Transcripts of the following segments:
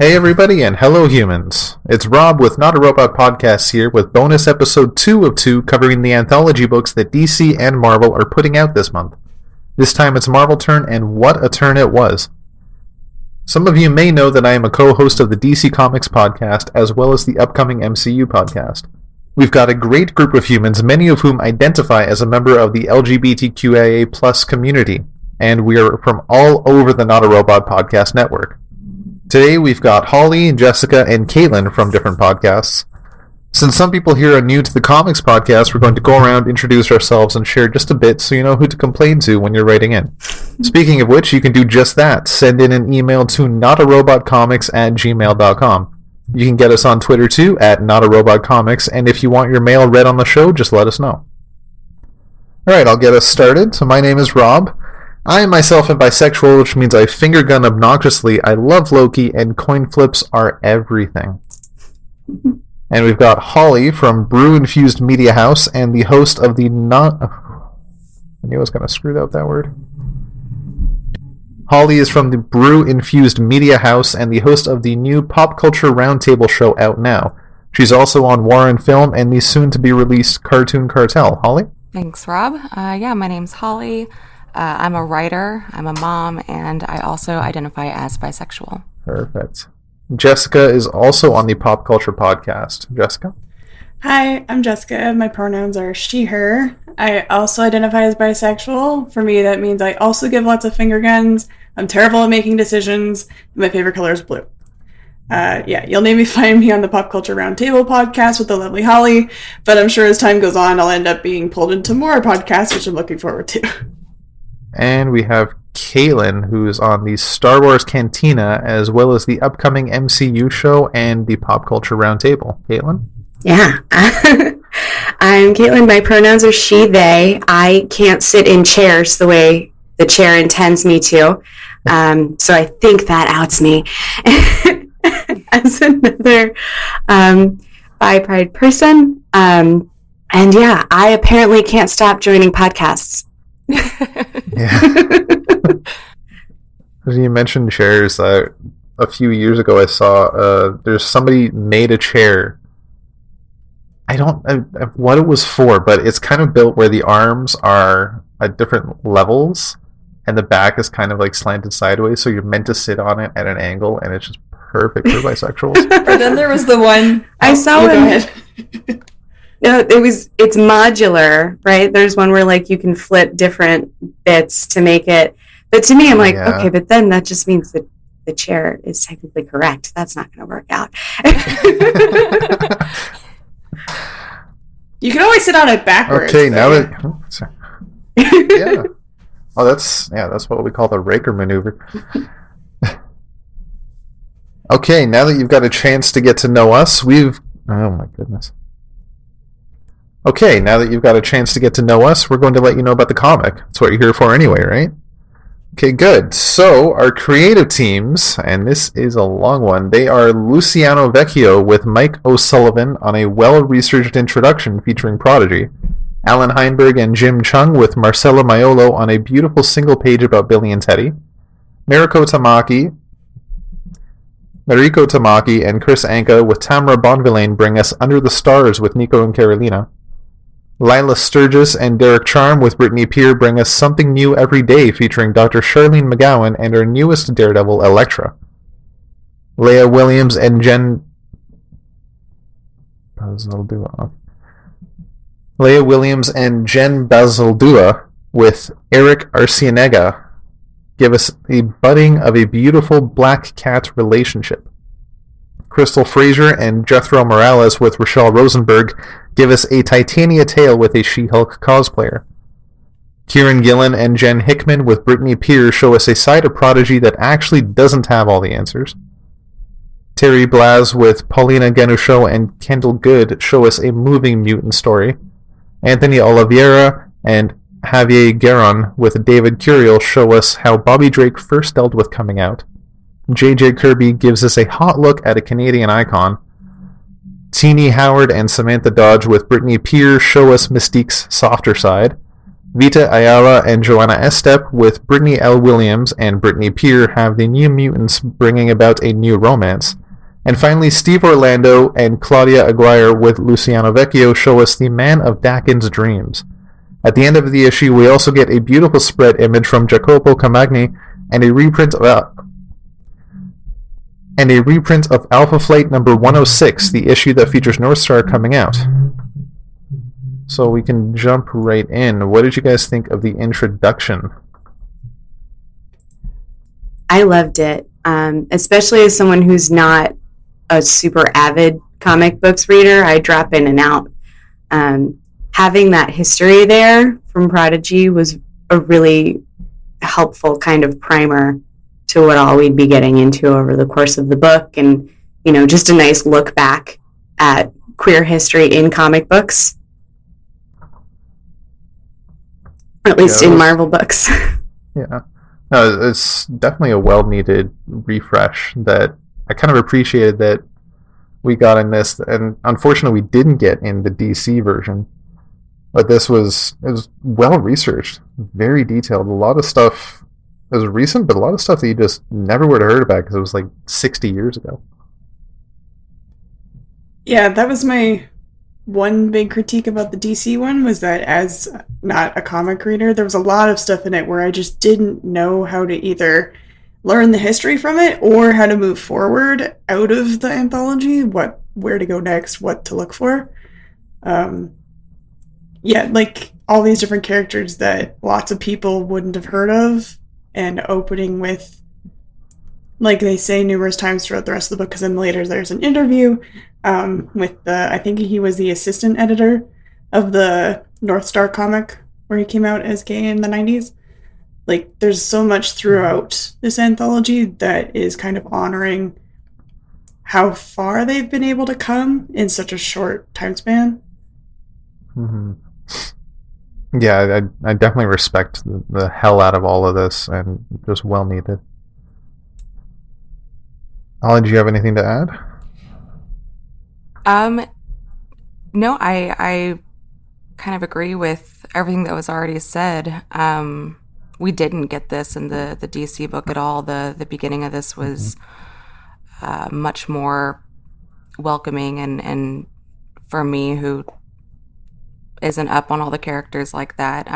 Hey everybody, and hello humans. It's Rob with Not a Robot Podcast here with bonus episode 2 of 2 covering the anthology books that DC and Marvel are putting out this month. This time it's Marvel turn, and what a turn it was. Some of you may know that I am a co-host of the DC Comics podcast as well as the upcoming MCU podcast. We've got a great group of humans, many of whom identify as a member of the LGBTQIA+ community, and we are from all over the Not a Robot podcast network. Today we've got Holly, Jessica, and Caitlin from different podcasts. Since some people here are new to the comics podcast, we're going to go around, introduce ourselves, and share just a bit so you know who to complain to when you're writing in. Speaking of which, you can do just that. Send in an email to notarobotcomics@gmail.com. You can get us on Twitter too, @notarobotcomics, and if you want your mail read on the show, just let us know. Alright, I'll get us started. So my name is Rob. I myself am bisexual, which means I finger gun obnoxiously, I love Loki, and coin flips are everything. And we've got Holly from Brew Infused Media House and the host of the I knew I was going to screw out that word. Holly is from the Brew Infused Media House and the host of the new Pop Culture Roundtable show out now. She's also on War and Film and the soon-to-be-released Cartoon Cartel. Holly? Thanks, Rob. My name's Holly. I'm a writer, I'm a mom, and I also identify as bisexual. Perfect. Jessica is also on the Pop Culture Podcast. Jessica? Hi, I'm Jessica. My pronouns are she, her. I also identify as bisexual. For me, that means I also give lots of finger guns. I'm terrible at making decisions. My favorite color is blue. You'll maybe find me on the Pop Culture Roundtable podcast with the lovely Holly, but I'm sure as time goes on, I'll end up being pulled into more podcasts, which I'm looking forward to. And we have Caitlin, who's on the Star Wars Cantina, as well as the upcoming MCU show and the Pop Culture Roundtable. Caitlin? Yeah. I'm Caitlin. My pronouns are she, they. I can't sit in chairs the way the chair intends me to. So I think that outs me as another bi-pride person. And yeah, I apparently can't stop joining podcasts. Yeah. As you mentioned chairs, a few years ago I saw there's somebody made a chair. I don't know what it was for, but it's kind of built where the arms are at different levels and the back is kind of like slanted sideways, so you're meant to sit on it at an angle, and it's just perfect for bisexuals. But then there was the one I saw. Go ahead. No, it's modular, right? There's one where like you can flip different bits to make it. But to me, I'm like, okay, but then that just means that the chair is technically correct. That's not going to work out. You can always sit on it backwards. Okay, now that yeah. Oh, that's what we call the Raker maneuver. Okay, now that you've got a chance to get to know us, oh my goodness. Okay, now that you've got a chance to get to know us, we're going to let you know about the comic. That's what you're here for anyway, right? Okay, good. So, our creative teams, and this is a long one, they are Luciano Vecchio with Mike O'Sullivan on a well-researched introduction featuring Prodigy, Alan Heinberg and Jim Chung with Marcelo Maiolo on a beautiful single page about Billy and Teddy, Mariko Tamaki and Chris Anka with Tamara Bonvillain bring us Under the Stars with Nico and Carolina, Lila Sturgis and Derek Charm with Brittany Peer bring us Something New Every Day featuring Dr. Charlene McGowan and our newest Daredevil, Elektra. Leah Williams and Jen Bazaldua with Eric Arcienega give us a budding of a beautiful black cat relationship. Crystal Fraser and Jethro Morales with Rochelle Rosenberg give us a Titania tale with a She-Hulk cosplayer. Kieran Gillen and Jen Hickman with Brittany Peer show us a side of Prodigy that actually doesn't have all the answers. Terry Blaz with Paulina Ganusho and Kendall Good show us a moving mutant story. Anthony Oliveira and Javier Gueron with David Curiel show us how Bobby Drake first dealt with coming out. J.J. Kirby gives us a hot look at a Canadian icon. Teenie Howard and Samantha Dodge with Brittany Peer show us Mystique's softer side. Vita Ayala and Joanna Estep with Brittany L. Williams and Brittany Peer have the New Mutants bringing about a new romance. And finally, Steve Orlando and Claudia Aguirre with Luciano Vecchio show us the man of Dakin's dreams. At the end of the issue, we also get a beautiful spread image from Jacopo Camagni and a reprint of Alpha Flight number 106, the issue that features Northstar coming out. So we can jump right in. What did you guys think of the introduction? I loved it, especially as someone who's not a super avid comic books reader. I drop in and out. Having that history there from Prodigy was a really helpful kind of primer to what all we'd be getting into over the course of the book, and just a nice look back at queer history in comic books. At least in Marvel books. Yeah. No, it's definitely a well-needed refresh that I kind of appreciated that we got in this, and unfortunately we didn't get in the DC version. But it was well-researched, very detailed. A lot of stuff, it was recent, but a lot of stuff that you just never would have heard about because it was like 60 years ago. Yeah, that was my one big critique about the DC one, was that as not a comic reader, there was a lot of stuff in it where I just didn't know how to either learn the history from it or how to move forward out of the anthology, where to go next, what to look for. Yeah, like all these different characters that lots of people wouldn't have heard of, and opening with, like they say numerous times throughout the rest of the book, because then later there's an interview with I think he was the assistant editor of the Northstar comic where he came out as gay in the 90s. Like, there's so much throughout this anthology that is kind of honoring how far they've been able to come in such a short time span. Mm-hmm. Yeah, I definitely respect the hell out of all of this, and just well needed. Holly, do you have anything to add? No, I kind of agree with everything that was already said. We didn't get this in the DC book at all. The beginning of this was much more welcoming, and for me, who isn't up on all the characters like that,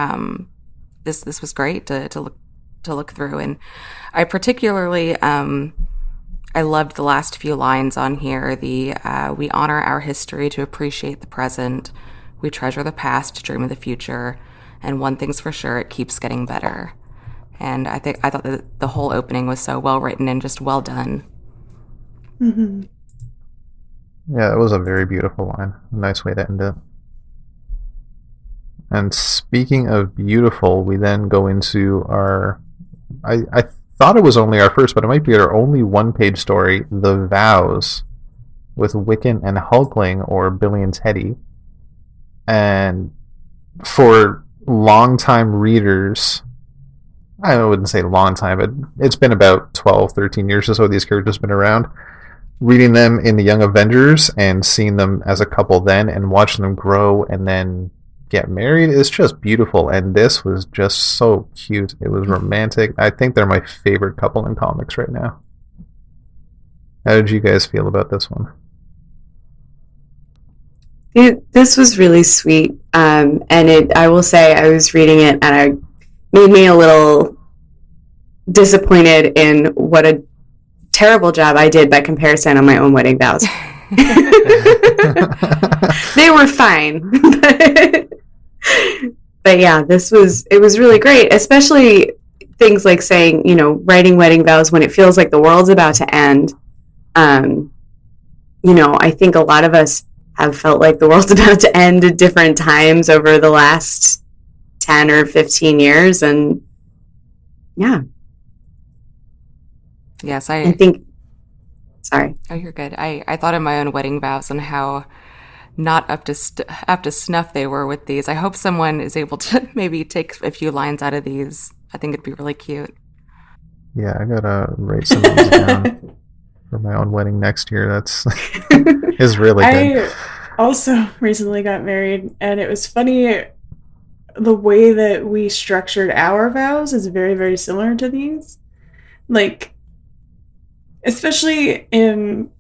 this was great to look through. And I particularly I loved the last few lines on here. We honor our history to appreciate the present. We treasure the past to dream of the future. And one thing's for sure, it keeps getting better. And I thought that the whole opening was so well written and just well done. Mm-hmm. Yeah, it was a very beautiful line. A nice way to end it. And speaking of beautiful, we then go into our... I thought it was only our first, but it might be our only one-page story, The Vows, with Wiccan and Hulkling, or Billy and Teddy. And for long-time readers, I wouldn't say long time, but it's been about 12, 13 years or so these characters have been around. Reading them in the Young Avengers and seeing them as a couple then and watching them grow and then get married is just beautiful. And this was just so cute. It was romantic. I think they're my favorite couple in comics right now. How did you guys feel about this one? This was really sweet. And I will say, I was reading it and it made me a little disappointed in what a terrible job I did by comparison on my own wedding vows. They were fine. But yeah, it was really great, especially things like saying, writing wedding vows when it feels like the world's about to end. I think a lot of us have felt like the world's about to end at different times over the last 10 or 15 years. And yeah. Yes, I think, sorry. Oh, you're good. I thought of my own wedding vows and how not up to snuff they were with these. I hope someone is able to maybe take a few lines out of these. I think it'd be really cute. Yeah, I gotta write some of these down for my own wedding next year. That's is really good. I also recently got married, and it was funny. the way that we structured our vows is very, very similar to these. Like, especially in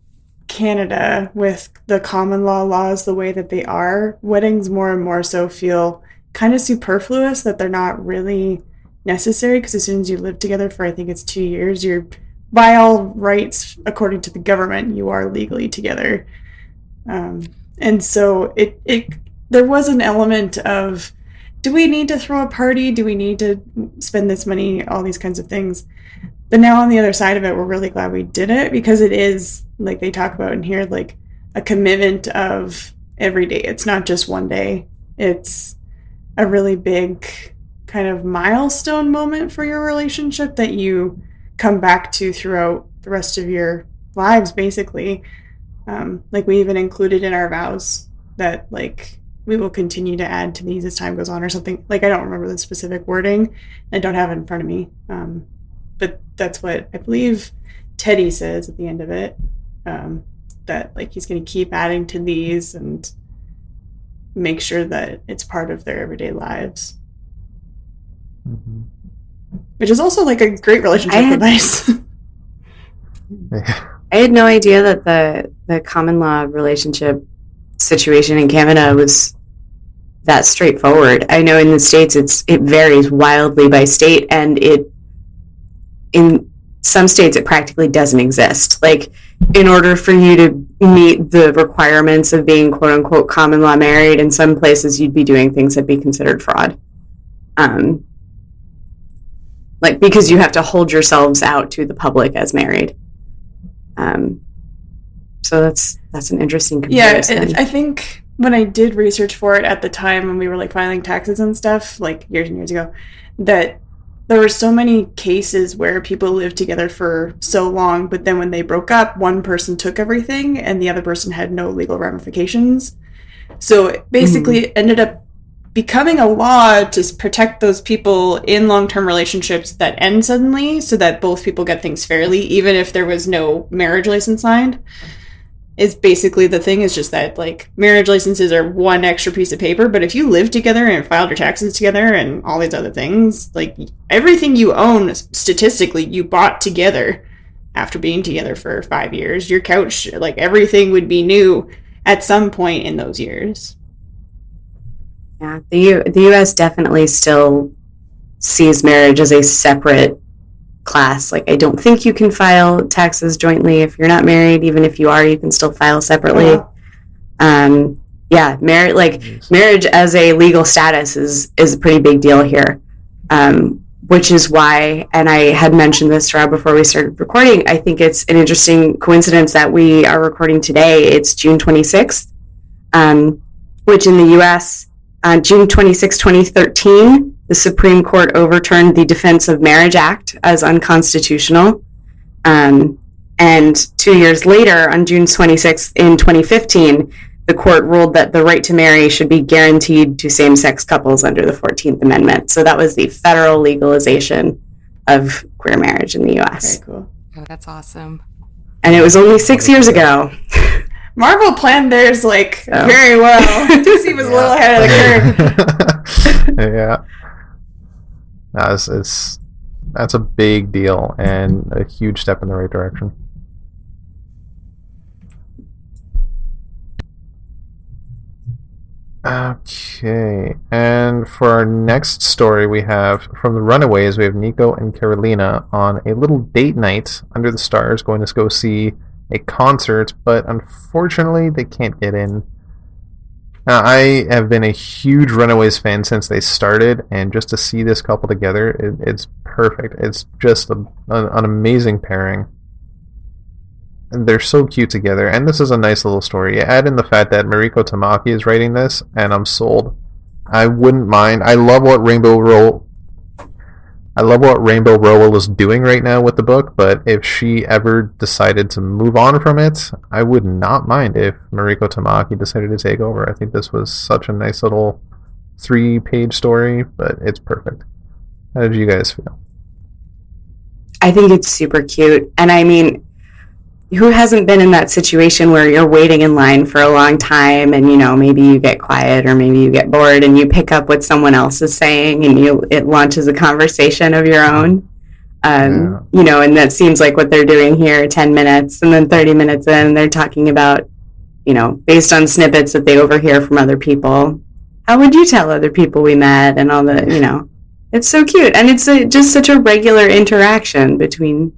Canada with the common law laws the way that they are, weddings more and more so feel kind of superfluous, that they're not really necessary, because as soon as you live together for, I think it's 2 years, you're, by all rights, according to the government, you are legally together. And so there was an element of, do we need to throw a party? Do we need to spend this money? All these kinds of things. But now on the other side of it, we're really glad we did it, because it is, like they talk about in here, like a commitment of every day. It's not just one day. It's a really big kind of milestone moment for your relationship that you come back to throughout the rest of your lives, basically. Like we even included in our vows that like we will continue to add to these as time goes on or something. Like I don't remember the specific wording. I don't have it in front of me. But that's what I believe Teddy says at the end of it. That like he's going to keep adding to these and make sure that it's part of their everyday lives. Mm-hmm. Which is also like a great relationship advice. I had no idea that the common law relationship situation in Canada was that straightforward. I know in the States it varies wildly by state, and in some states it practically doesn't exist. Like, in order for you to meet the requirements of being quote unquote common law married, in some places you'd be doing things that'd be considered fraud. Like, because you have to hold yourselves out to the public as married. So that's an interesting comparison. Yeah, I think when I did research for it at the time when we were like filing taxes and stuff, like years and years ago, that there were so many cases where people lived together for so long, but then when they broke up, one person took everything and the other person had no legal ramifications. So it basically ended up becoming a law to protect those people in long-term relationships that end suddenly, so that both people get things fairly, even if there was no marriage license signed. Is basically the thing, is just that like marriage licenses are one extra piece of paper, but if you live together and filed your taxes together and all these other things, like everything you own statistically you bought together after being together for 5 years. Your couch, like everything would be new at some point in those years. Yeah, the U.S. definitely still sees marriage as a separate class. Like, I don't think you can file taxes jointly if you're not married. Even if you are, you can still file separately. Marriage as a legal status is a pretty big deal here, which is why, and I had mentioned this to Rob before we started recording, I think it's an interesting coincidence that we are recording today. It's June 26th, which in the U.S., on June 26, 2013, the Supreme Court overturned the Defense of Marriage Act as unconstitutional. And 2 years later, on June 26th in 2015, the court ruled that the right to marry should be guaranteed to same-sex couples under the 14th Amendment. So that was the federal legalization of queer marriage in the U.S. Very cool. Oh, that's awesome. And it was only 6 years ago. Marvel planned theirs very well. DC was a little ahead of the curve. Yeah. That's a big deal and a huge step in the right direction. Okay, and for our next story, we have from the Runaways, we have Nico and Carolina on a little date night under the stars, going to go see a concert, but unfortunately they can't get in. Now, I have been a huge Runaways fan since they started, and just to see this couple together, it's perfect. It's just an amazing pairing. And they're so cute together, and this is a nice little story. You add in the fact that Mariko Tamaki is writing this, and I'm sold. I wouldn't mind. I love what Rainbow Rowell is doing right now with the book, but if she ever decided to move on from it, I would not mind if Mariko Tamaki decided to take over. I think this was such a nice little 3-page story, but it's perfect. How did you guys feel? I think it's super cute. And I mean, who hasn't been in that situation where you're waiting in line for a long time and, maybe you get quiet or maybe you get bored and you pick up what someone else is saying and it launches a conversation of your own. And that seems like what they're doing here, 10 minutes and then 30 minutes in, they're talking about, based on snippets that they overhear from other people. How would you tell other people we met and all the, it's so cute. And it's just such a regular interaction between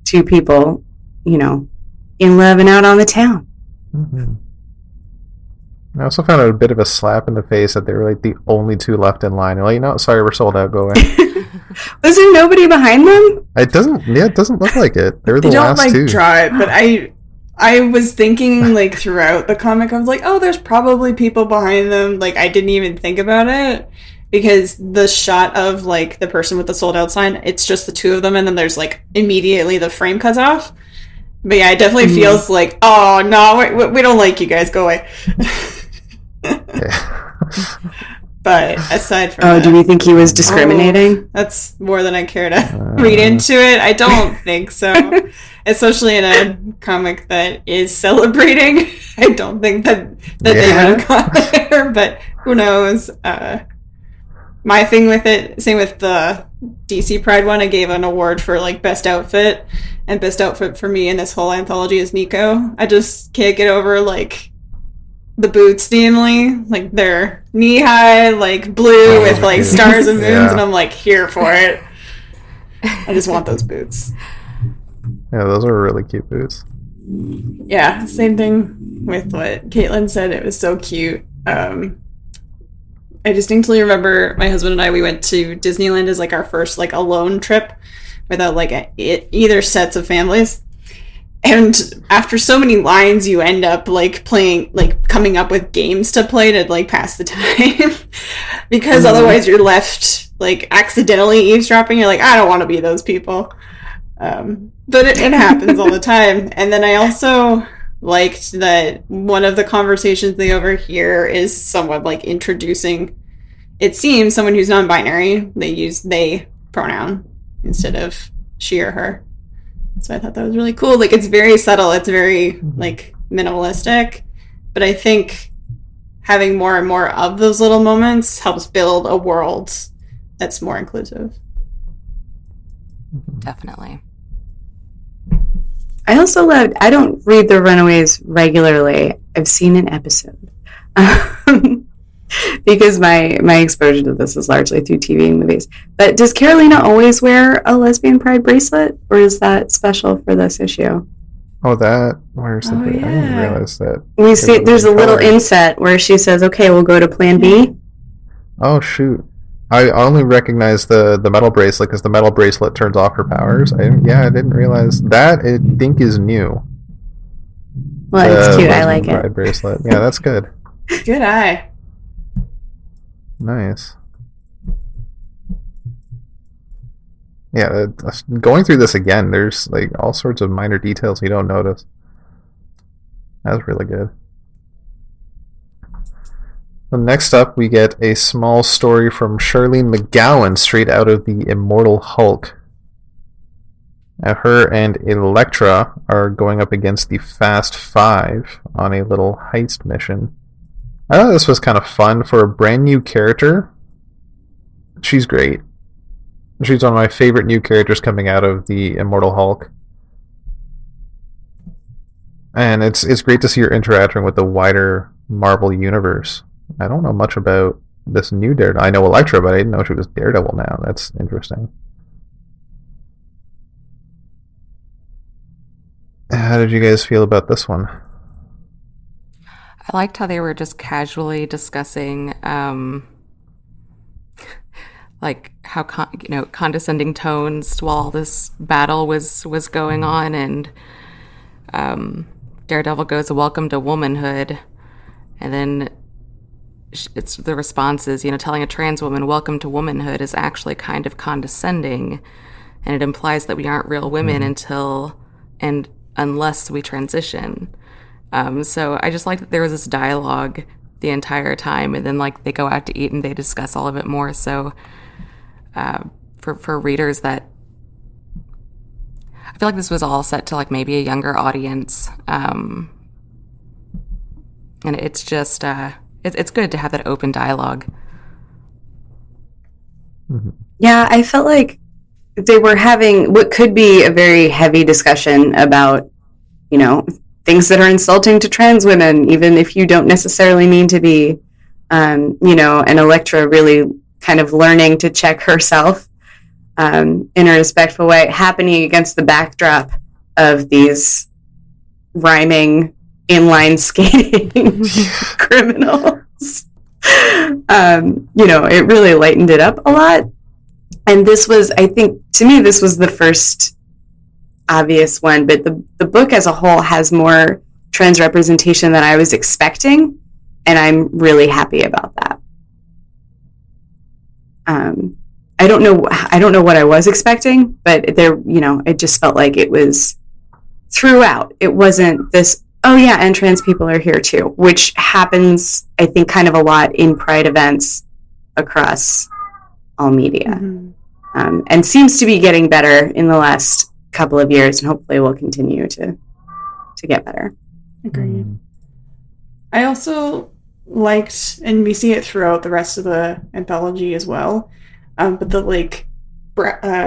two people, in love and out on the town. Mm-hmm. I also found it a bit of a slap in the face that they were like the only two left in line. They're like, sorry, we're sold out, go away. Was there nobody behind them? It doesn't look like it. They were the last two. They don't draw it, but I was thinking throughout the comic, I was like, oh, there's probably people behind them. I didn't even think about it because the shot of the person with the sold out sign, it's just the two of them, and then there's immediately the frame cuts off. But yeah, it definitely feels like, oh no, we don't like you guys, go away. But aside from that, do you think he was discriminating? That's more than I care to read into it. I don't think so. Especially in a comic that is celebrating. I don't think that they would have gone there, but who knows. My thing with it, same with the DC Pride one, I gave an award for best outfit, and best outfit for me in this whole anthology is Nico. I just can't get over the boots namely, they're knee high, blue with stars and moons, and I'm here for it. I just want those boots. Yeah, those are really cute boots. Yeah, same thing with what Caitlin said. It was so cute. I distinctly remember my husband and I, we went to Disneyland as our first alone trip without either sets of families. And after so many lines, you end up playing, coming up with games to play to pass the time because otherwise you're left accidentally eavesdropping. You're I don't want to be those people. But it happens all the time. And then I also liked that one of the conversations they overhear is someone introducing, it seems, someone who's non-binary. They use they pronoun instead of she or her. So I thought that was really cool. It's very subtle. It's very minimalistic. But I think having more and more of those little moments helps build a world that's more inclusive. Definitely. I also loved, I don't read The Runaways regularly. I've seen an episode. Because my exposure to this is largely through TV and movies. But does Carolina always wear a lesbian pride bracelet? Or is that special for this issue? Oh, that? Where's the I didn't realize that. We see there's a little inset where she says, okay, we'll go to plan B. Oh, shoot. I only recognize the metal bracelet because the metal bracelet turns off her powers. I didn't realize that. I think is new. Well, it's cute. I like it. Bracelet. Yeah, that's good. Good eye. Nice. Yeah, going through this again, there's all sorts of minor details you don't notice. That's really good. Well, next up, we get a small story from Charlene McGowan, straight out of the Immortal Hulk. Now, her and Elektra are going up against the Fast Five on a little heist mission. I thought this was kind of fun for a brand new character. She's great. She's one of my favorite new characters coming out of the Immortal Hulk. And it's great to see her interacting with the wider Marvel universe. I don't know much about this new Daredevil. I know Elektra, but I didn't know she was Daredevil now. That's interesting. How did you guys feel about this one? I liked how they were just casually discussing, how condescending tones while all this battle was going on, and Daredevil goes, "Welcome to womanhood," and then it's the response is, telling a trans woman "welcome to womanhood" is actually kind of condescending, and it implies that we aren't real women unless we transition. So I just like that there was this dialogue the entire time, and then they go out to eat and they discuss all of it more. So for readers that I feel like this was all set to like maybe a younger audience, and it's just it's good to have that open dialogue. Mm-hmm. Yeah, I felt like they were having what could be a very heavy discussion about, you know, things that are insulting to trans women, even if you don't necessarily mean to be, you know, and Electra really kind of learning to check herself in a respectful way, happening against the backdrop of these rhyming inline skating criminals. You know, it really lightened it up a lot. And this was, I think, to me, this was the first obvious one, but the book as a whole has more trans representation than I was expecting, and I'm really happy about that. I don't know what I was expecting, but there, you know, it just felt like it was throughout. It wasn't this, oh yeah, and trans people are here too, which happens, I think, kind of a lot in Pride events across all media. Mm-hmm. And seems to be getting better in the last couple of years, and hopefully will continue to get better. Agreed. I also liked, and we see it throughout the rest of the anthology as well, but the like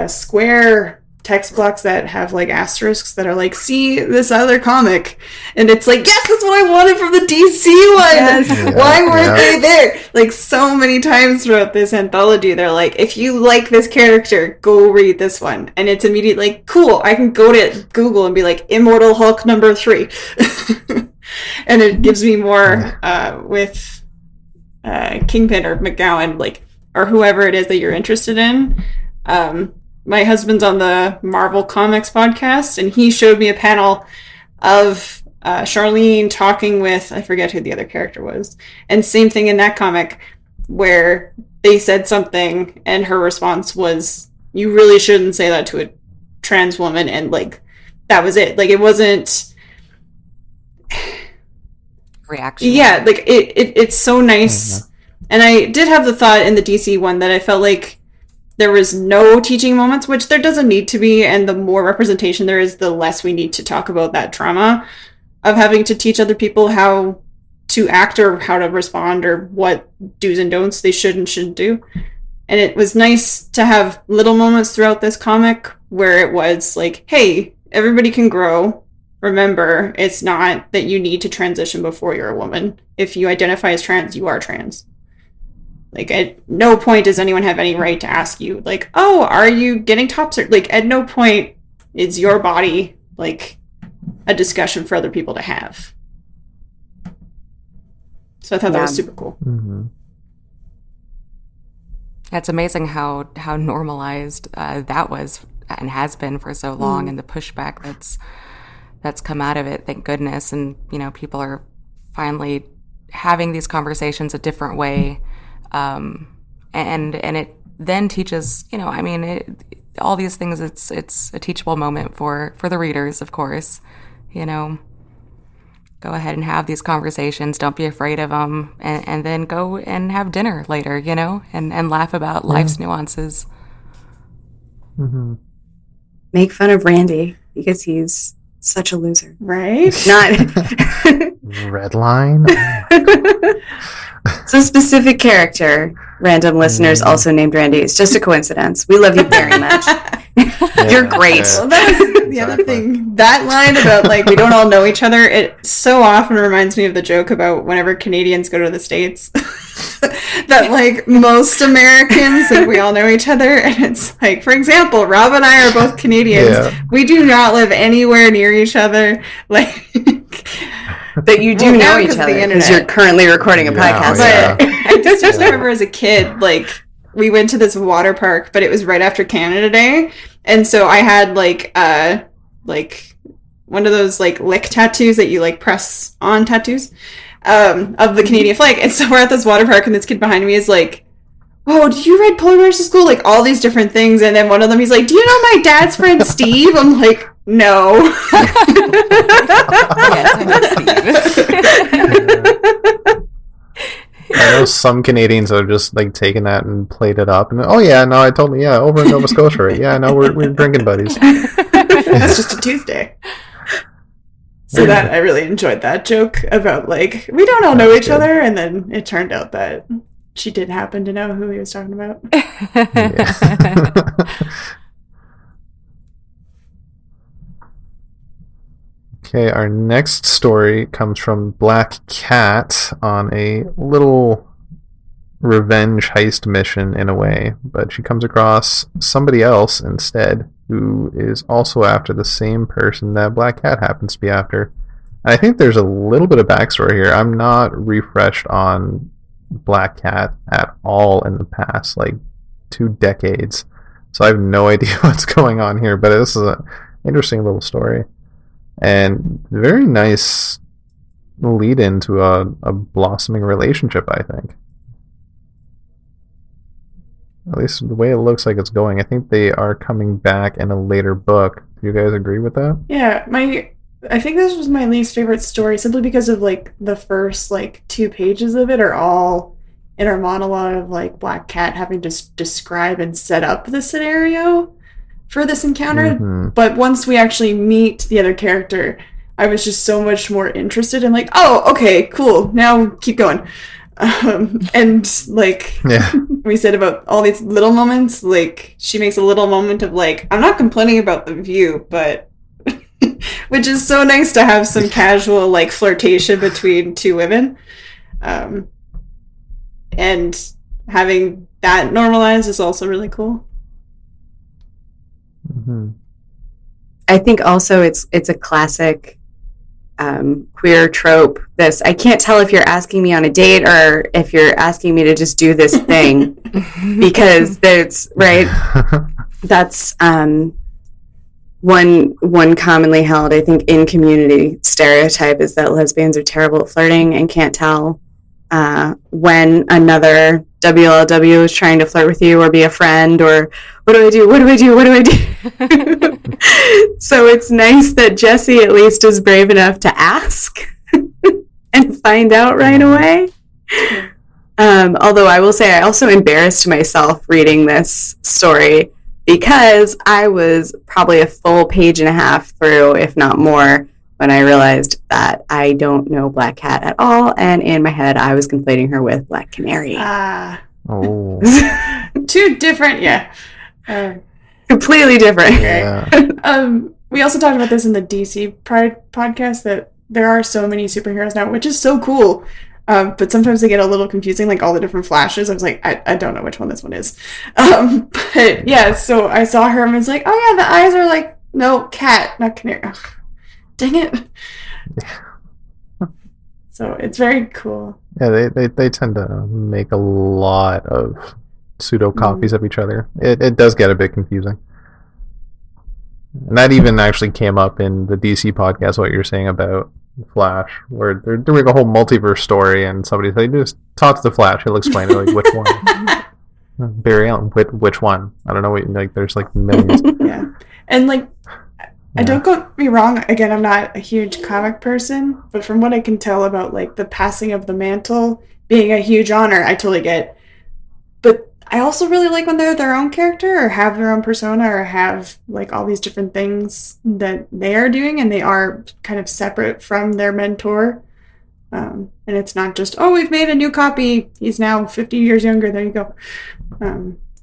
square text blocks that have like asterisks that are like, see this other comic, and it's like, yes, that's what I wanted from the DC one. Yes. Yeah, why weren't they there? Like so many times throughout this anthology, they're like, if you like this character, go read this one, and it's immediately like, cool, I can go to Google and be like, Immortal Hulk number 3. And it gives me more with Kingpin or McGowan, like, or whoever it is that you're interested in. My husband's on the Marvel Comics podcast, and he showed me a panel of Charlene talking with, I forget who the other character was, and same thing in that comic, where they said something, and her response was, you really shouldn't say that to a trans woman, and, like, that was it. Like, it wasn't... reaction. Yeah, like, it's so nice. Mm-hmm. And I did have the thought in the DC one that I felt like there was no teaching moments, which there doesn't need to be, and the more representation there is, the less we need to talk about that trauma of having to teach other people how to act or how to respond or what do's and don'ts they should and shouldn't do. And it was nice to have little moments throughout this comic where it was like, hey, everybody can grow. Remember, it's not that you need to transition before you're a woman. If you identify as trans, you are trans. Like, at no point does anyone have any right to ask you, like, oh, are you getting top cert? Like, at no point is your body, like, a discussion for other people to have. So I thought that was super cool. Mm-hmm. It's amazing how normalized that was and has been for so long, and the pushback that's come out of it, thank goodness. And, you know, people are finally having these conversations a different way. And it then teaches, you know, I mean, all these things, it's a teachable moment for the readers, of course, you know, go ahead and have these conversations. Don't be afraid of them, and then go and have dinner later, you know, and laugh about life's nuances. Mm-hmm. Make fun of Randy because he's such a loser. Right? Not Red line. It's a specific character. Random listeners also named Randy. It's just a coincidence. We love you very much. You're great. Yeah. Well, that was the other thing. That line about, like, we don't all know each other, it so often reminds me of the joke about whenever Canadians go to the States. That, like, most Americans think we all know each other. And it's like, for example, Rob and I are both Canadians. Yeah. We do not live anywhere near each other. Like... But you do know each other because you're currently recording a podcast. But I just remember as a kid, like, we went to this water park, but it was right after Canada Day. And so I had, like one of those, like, lick tattoos that you, like, press on tattoos of the Canadian flag. And so we're at this water park, and this kid behind me is like, oh, did you ride polar bears to school? Like, all these different things. And then one of them, he's like, do you know my dad's friend Steve? I'm like, no. Yes, I know Steve. I know some Canadians have just, like, taken that and played it up. And, oh, yeah, no, I totally, yeah, over in Nova Scotia, right? Yeah, no, we're drinking buddies. That's just a Tuesday. So that I really enjoyed that joke about like we don't all know each other, and then it turned out that she did happen to know who he was talking about. Okay, our next story comes from Black Cat on a little revenge heist mission in a way, but she comes across somebody else instead who is also after the same person that Black Cat happens to be after. I think there's a little bit of backstory here. I'm not refreshed on Black Cat at all in the past, like 2 decades, so I have no idea what's going on here, but this is an interesting little story. And very nice lead into a blossoming relationship, I think. At least the way it looks like it's going. I think they are coming back in a later book. Do you guys agree with that? Yeah, I think this was my least favorite story simply because of like the first like 2 pages of it are all inner monologue of like Black Cat having to describe and set up the scenario for this encounter. But once we actually meet the other character, I was just so much more interested in like, oh, okay, cool, now keep going. And like we said about all these little moments, like she makes a little moment of like, I'm not complaining about the view, but which is so nice to have some casual like flirtation between 2 women, and having that normalized is also really cool. I think also it's a classic queer trope. This, I can't tell if you're asking me on a date or if you're asking me to just do this thing, because that's right. That's one commonly held, I think, in community stereotype is that lesbians are terrible at flirting and can't tell when another WLW is trying to flirt with you or be a friend, or what do I do? What do I do? What do I do? So it's nice that Jessie at least is brave enough to ask and find out right away. Although I will say I also embarrassed myself reading this story because I was probably a full page and a half through, if not more, when I realized that I don't know Black Cat at all, and in my head I was conflating her with Black Canary. Oh. 2 different, completely different. Yeah. We also talked about this in the DC podcast that there are so many superheroes now, which is so cool. But sometimes they get a little confusing, like all the different flashes. I was like, I don't know which one this one is. But yeah, so I saw her and was like, oh yeah, the eyes are like, no, cat, not canary. Ugh, dang it. So it's very cool. Yeah, they tend to make a lot of pseudo copies of each other. It does get a bit confusing. And that even actually came up in the DC podcast, what you're saying about Flash, where they're doing a whole multiverse story, and somebody said, just talk to the Flash, he'll explain it, like, which one? Barry Allen, which one? I don't know, like, there's like millions. Yeah. And like, I don't get me wrong, again, I'm not a huge comic person, but from what I can tell about like the passing of the mantle being a huge honor, I totally get. But I also really like when they're their own character or have their own persona or have like all these different things that they are doing and they are kind of separate from their mentor. And it's not just, oh, we've made a new copy, he's now 50 years younger, there you go.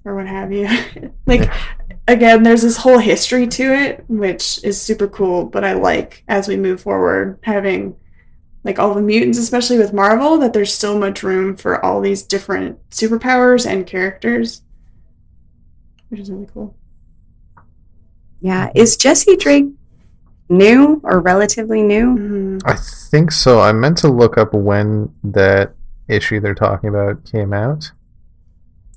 Or what have you. Like, again, there's this whole history to it, which is super cool, but I like, as we move forward, having like all the mutants, especially with Marvel, that there's so much room for all these different superpowers and characters, which is really cool. Yeah. Is Jessie Drake new or relatively new? Mm-hmm. I think so. I meant to look up when that issue they're talking about came out.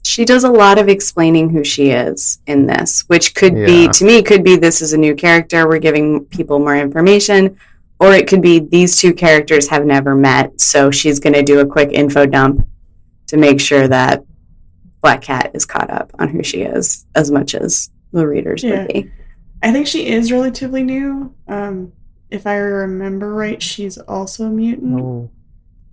She does a lot of explaining who she is in this, which could be, to me, could be this is a new character, we're giving people more information, or it could be these 2 characters have never met, so she's going to do a quick info dump to make sure that Black Cat is caught up on who she is as much as the readers would be. I think she is relatively new. If I remember right, she's also a mutant.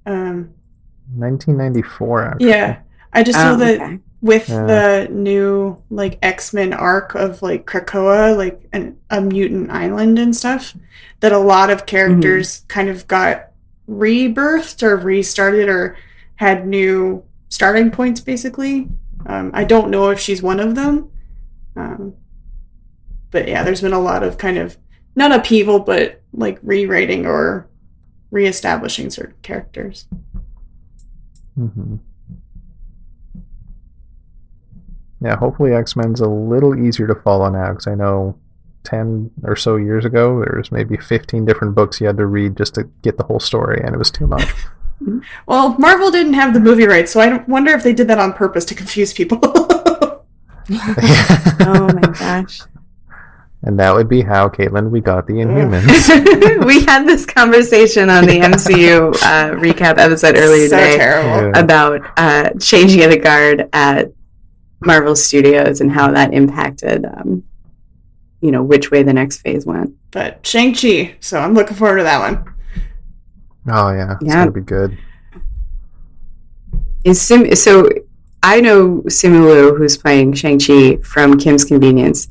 1994, actually. Yeah. I just know that with the new like X-Men arc of like Krakoa, like a mutant island and stuff, that a lot of characters kind of got rebirthed or restarted or had new starting points, basically. I don't know if she's one of them. But yeah, there's been a lot of kind of, not upheaval, but like rewriting or reestablishing certain characters. Mm-hmm. Yeah, hopefully X-Men's a little easier to follow now, because I know 10 or so years ago, there was maybe 15 different books you had to read just to get the whole story, and it was too much. Well, Marvel didn't have the movie rights, so I wonder if they did that on purpose to confuse people. Oh my gosh. And that would be how, Caitlin, we got the Inhumans. We had this conversation on the MCU recap episode earlier today about changing of the guard at Marvel Studios and how that impacted, which way the next phase went. But Shang-Chi, so I'm looking forward to that one. Oh, yeah. It's going to be good. So I know Simu Liu, who's playing Shang-Chi from Kim's Convenience.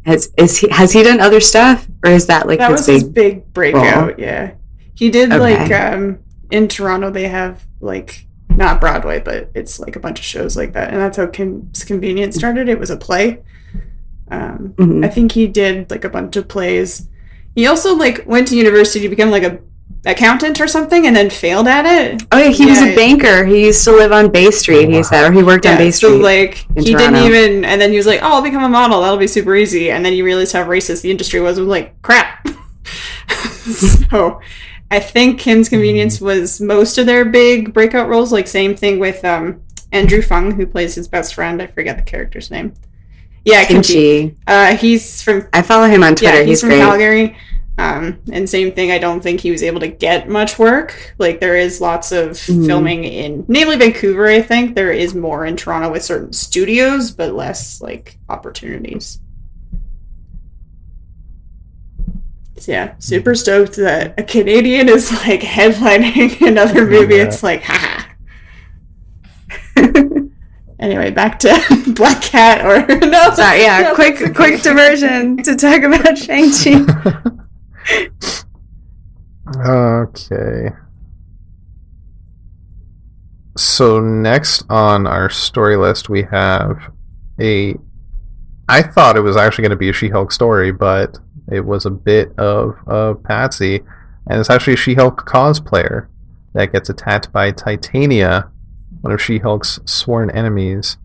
Has he done other stuff, or is that like his big breakout? Role? Yeah, he did like in Toronto. They have like not Broadway, but it's like a bunch of shows like that, and that's how Kim's Convenience started. It was a play. I think he did like a bunch of plays. He also like went to university to become like a accountant or something, and then failed at it. Oh yeah, he was a banker. He used to live on Bay Street. He said, or he worked on Bay Street. So like he Toronto. Didn't even, and then he was like, "Oh, I'll become a model. That'll be super easy." And then he realized how racist the industry was. And was like, "Crap." So I think Kim's Convenience was most of their big breakout roles. Like same thing with Andrew Fung, who plays his best friend. I forget the character's name. Yeah, Kimchi. He's from. I follow him on Twitter. Yeah, he's from great. Calgary. And same thing, I don't think he was able to get much work. Like, there is lots of filming in, namely Vancouver, I think. There is more in Toronto with certain studios, but less, like, opportunities. So, yeah, super stoked that a Canadian is, like, headlining another movie. Yeah. It's like, haha. Anyway, back to Black Cat, or... no, sorry, yeah, no, quick diversion to talk about Shang-Chi. Okay. So next on our story list, we have I thought it was actually going to be a She-Hulk story, but it was a bit of a patsy, and it's actually a She-Hulk cosplayer that gets attacked by Titania, one of She-Hulk's sworn enemies,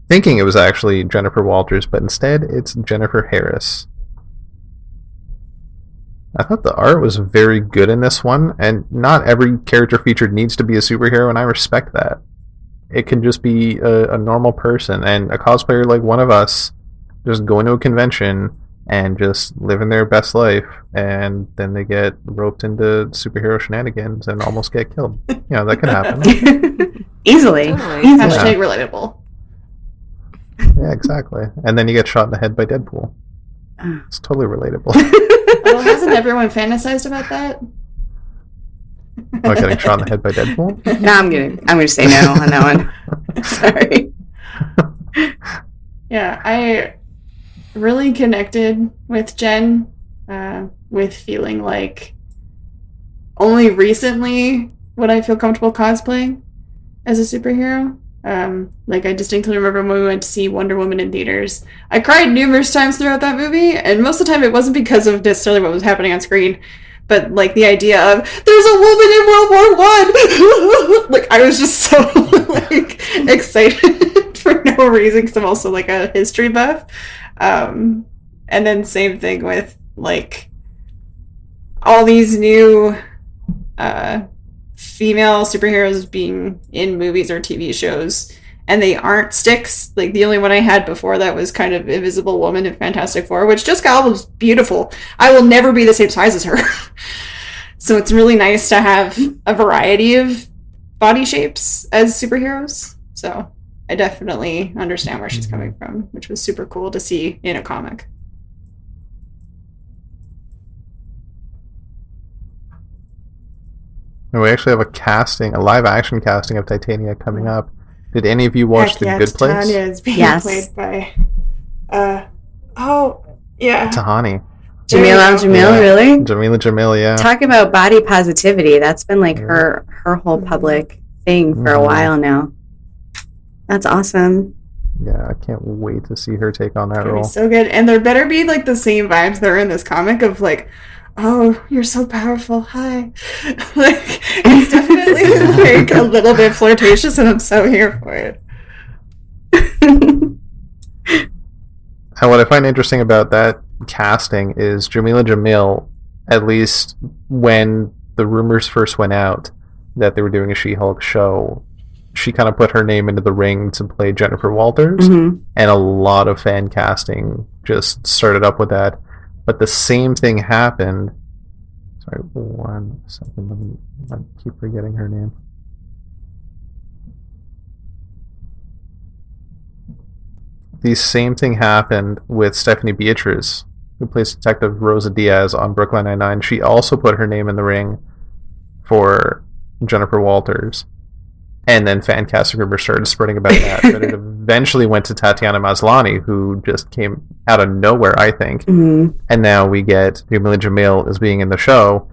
thinking it was actually Jennifer Walters, but instead it's Jennifer Harris. I thought the art was very good in this one, and not every character featured needs to be a superhero, and I respect that. It can just be a normal person, and a cosplayer like one of us just going to a convention and just living their best life, and then they get roped into superhero shenanigans and almost get killed. That could happen. Easily. Hashtag relatable. Yeah, exactly. And then you get shot in the head by Deadpool. It's totally relatable. Well, hasn't everyone fantasized about that? Oh, getting shot in the head by Deadpool? No, I'm gonna say no on that one. Sorry. Yeah, I really connected with Jen, with feeling like only recently would I feel comfortable cosplaying as a superhero. Like I distinctly remember when we went to see Wonder Woman in theaters. I cried numerous times throughout that movie, and most of the time it wasn't because of necessarily what was happening on screen, but like the idea of there's a woman in World War I. Like I was just so like excited for no reason, because I'm also like a history buff. And then same thing with like all these new female superheroes being in movies or TV shows, and they aren't sticks. Like the only one I had before that was kind of Invisible Woman in Fantastic Four, which Jessica Alba's beautiful. I will never be the same size as her. So it's really nice to have a variety of body shapes as superheroes. So I definitely understand where she's coming from, which was super cool to see in a comic. And we actually have a live action casting of Titania coming up. Did any of you watch The Good Place? Tanya is being played by Tahani. Jamil, really? Jamil, yeah. Talk about body positivity. That's been like her whole public thing for a while now. That's awesome. Yeah, I can't wait to see her take on that role. So good. And there better be like the same vibes that are in this comic of like, oh, you're so powerful. Hi. Like, it's definitely like a little bit flirtatious, and I'm so here for it. And what I find interesting about that casting is Jamila Jamil, at least when the rumors first went out that they were doing a She-Hulk show, she kind of put her name into the ring to play Jennifer Walters, and a lot of fan casting just started up with that. But the same thing happened. Sorry, 1 second. I keep forgetting her name. The same thing happened with Stephanie Beatriz, who plays Detective Rosa Diaz on Brooklyn Nine-Nine. She also put her name in the ring for Jennifer Walters. And then fan casting rumors started spreading about that. But it eventually went to Tatiana Maslany, who just came out of nowhere, I think. And now we get Jamila Jamil as being in the show.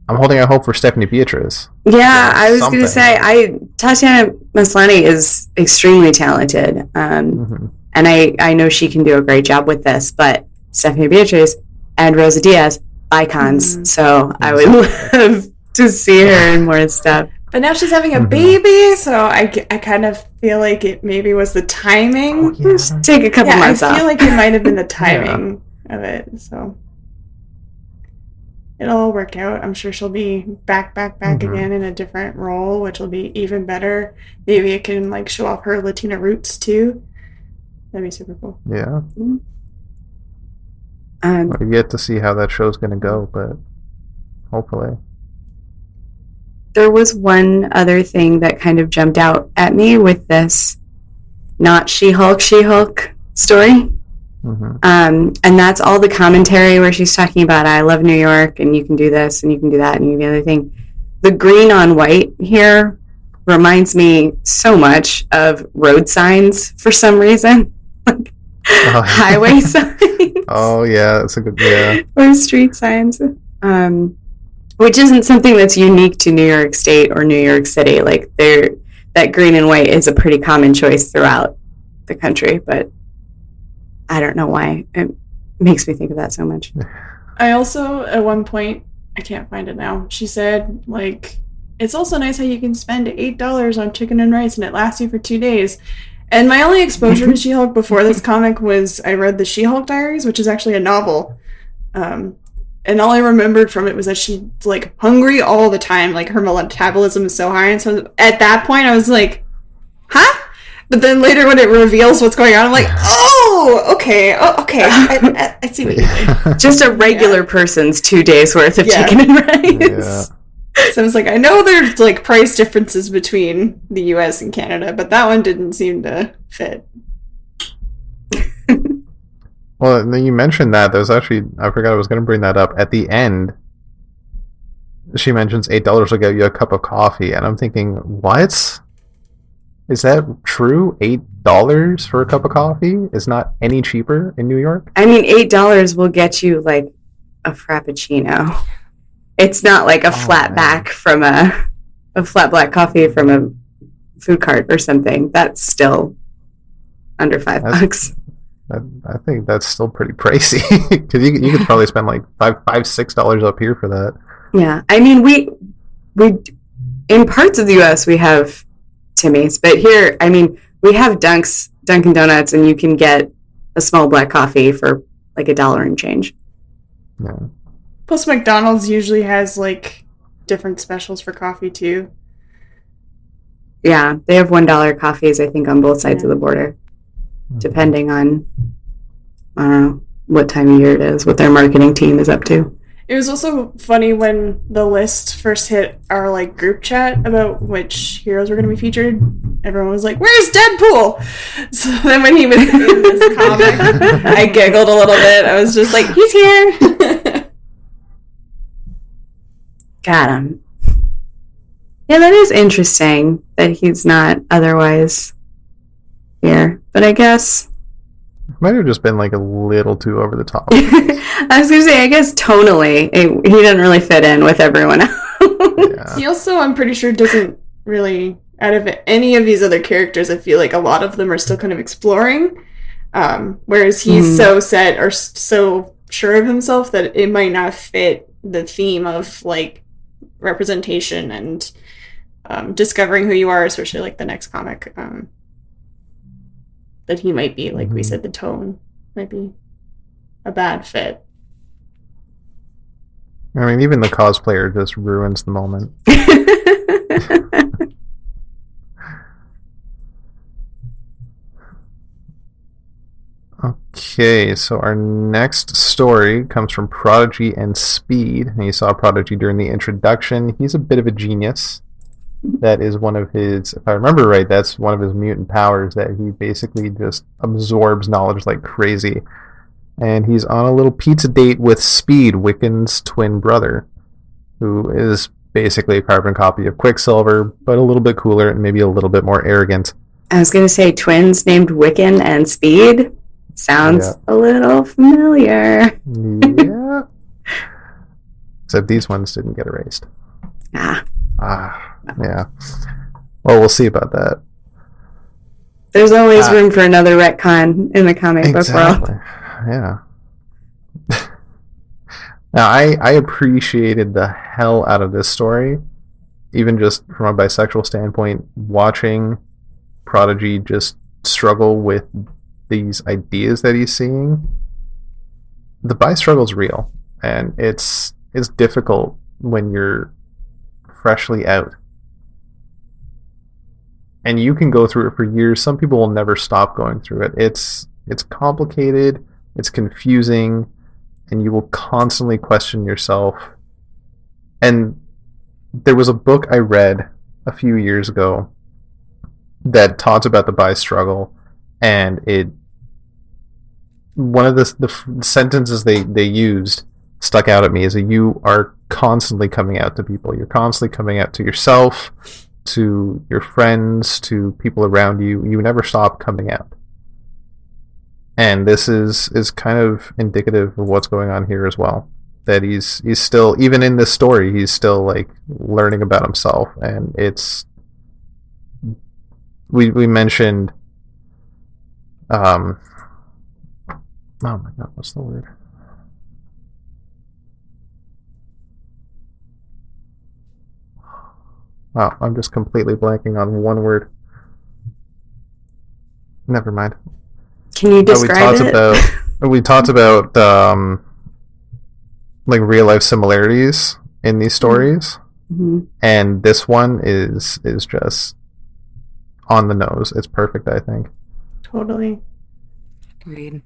I'm holding out hope for Stephanie Beatriz. Yeah, I was going to say, Tatiana Maslany is extremely talented. And I know she can do a great job with this. But Stephanie Beatriz and Rosa Diaz, icons. So I would love to see her in more stuff. But now she's having a baby, so I kind of feel like it maybe was the timing. Just take a couple months off. I feel like it might have been the timing of it, so it'll all work out. I'm sure she'll be back again in a different role, which will be even better. Maybe it can like show off her Latina roots too. That'd be super cool. Yeah. We've yet to see how that show's going to go, but hopefully. There was one other thing that kind of jumped out at me with this not She-Hulk story. And that's all the commentary where she's talking about, I love New York, and you can do this, and you can do that, and you can do the other thing. The green on white here reminds me so much of road signs for some reason. Like highway signs. Oh, yeah, that's a good, or street signs. Which isn't something that's unique to New York State or New York City. Like that green and white is a pretty common choice throughout the country, but I don't know why it makes me think of that so much. I also, at one point, I can't find it now, she said, like, it's also nice how you can spend $8 on chicken and rice and it lasts you for 2 days. And my only exposure to She-Hulk before this comic was I read the She-Hulk Diaries, which is actually a novel. And all I remembered from it was that she's, like, hungry all the time. Like, her metabolism is so high. And so at that point, I was like, huh? But then later when it reveals what's going on, I'm like, oh, okay. Oh, okay. I see what you mean. Just a regular person's 2 days worth of chicken and rice. So I was like, I know there's, like, price differences between the U.S. and Canada, but that one didn't seem to fit. Well, you mentioned that. There's actually, I forgot I was going to bring that up. At the end, she mentions $8 will get you a cup of coffee. And I'm thinking, what? Is that true? $8 for a cup of coffee is not any cheaper in New York? I mean, $8 will get you, like, a Frappuccino. It's not like a flat back from a flat black coffee from a food cart or something. That's still under $5. I think that's still pretty pricey because you could probably spend like $6 up here for that. Yeah, I mean we in parts of the U.S. we have Timmy's, but here I mean we have Dunkin' Donuts, and you can get a small black coffee for like $1 and change. Yeah. Plus, McDonald's usually has like different specials for coffee too. Yeah, they have $1 coffees I think on both sides of the border. Depending on, I don't know, what time of year it is, what their marketing team is up to. It was also funny when the list first hit our like group chat about which heroes were going to be featured. Everyone was like, "Where's Deadpool?" So then when he was in this comic, I giggled a little bit. I was just like, "He's here." Got him. Yeah, that is interesting that he's not otherwise here. But I guess Might have just been like a little too over the top. I was gonna say, I guess tonally, he doesn't really fit in with everyone else. Yeah. He also, I'm pretty sure, doesn't really, out of any of these other characters, I feel like a lot of them are still kind of exploring. Whereas he's so set or so sure of himself that it might not fit the theme of like representation and discovering who you are, especially like the next comic. That he might be, like we said, the tone might be a bad fit. I mean, even the cosplayer just ruins the moment. Okay, so our next story comes from Prodigy and Speed. And you saw Prodigy during the introduction. He's a bit of a genius. That is one of his, if I remember right, that's one of his mutant powers, that he basically just absorbs knowledge like crazy. And he's on a little pizza date with Speed, Wiccan's twin brother, who is basically a carbon copy of Quicksilver, but a little bit cooler and maybe a little bit more arrogant. I was going to say twins named Wiccan and Speed. Sounds a little familiar. Yeah. Except these ones didn't get erased. Yeah. Well, we'll see about that. There's always room for another retcon in the comic book world. Yeah. Now, I appreciated the hell out of this story, even just from a bisexual standpoint, watching Prodigy just struggle with these ideas that he's seeing. The bi struggle's real, and it's difficult when you're freshly out. And you can go through it for years. Some people will never stop going through it. It's complicated, it's confusing, and you will constantly question yourself. And there was a book I read a few years ago that talks about the bi struggle, and one of the sentences they used stuck out at me is that you are constantly coming out to people. You're constantly coming out to yourself, to your friends, to people around you. You never stop coming out. And this is kind of indicative of what's going on here as well. That he's still, even in this story, he's still like learning about himself. And it's, we mentioned, oh my god, what's the word? Wow, I'm just completely blanking on one word. Never mind. Can you describe it? We talked about like real life similarities in these stories, and this one is just on the nose. It's perfect, I think. Totally. Agreed.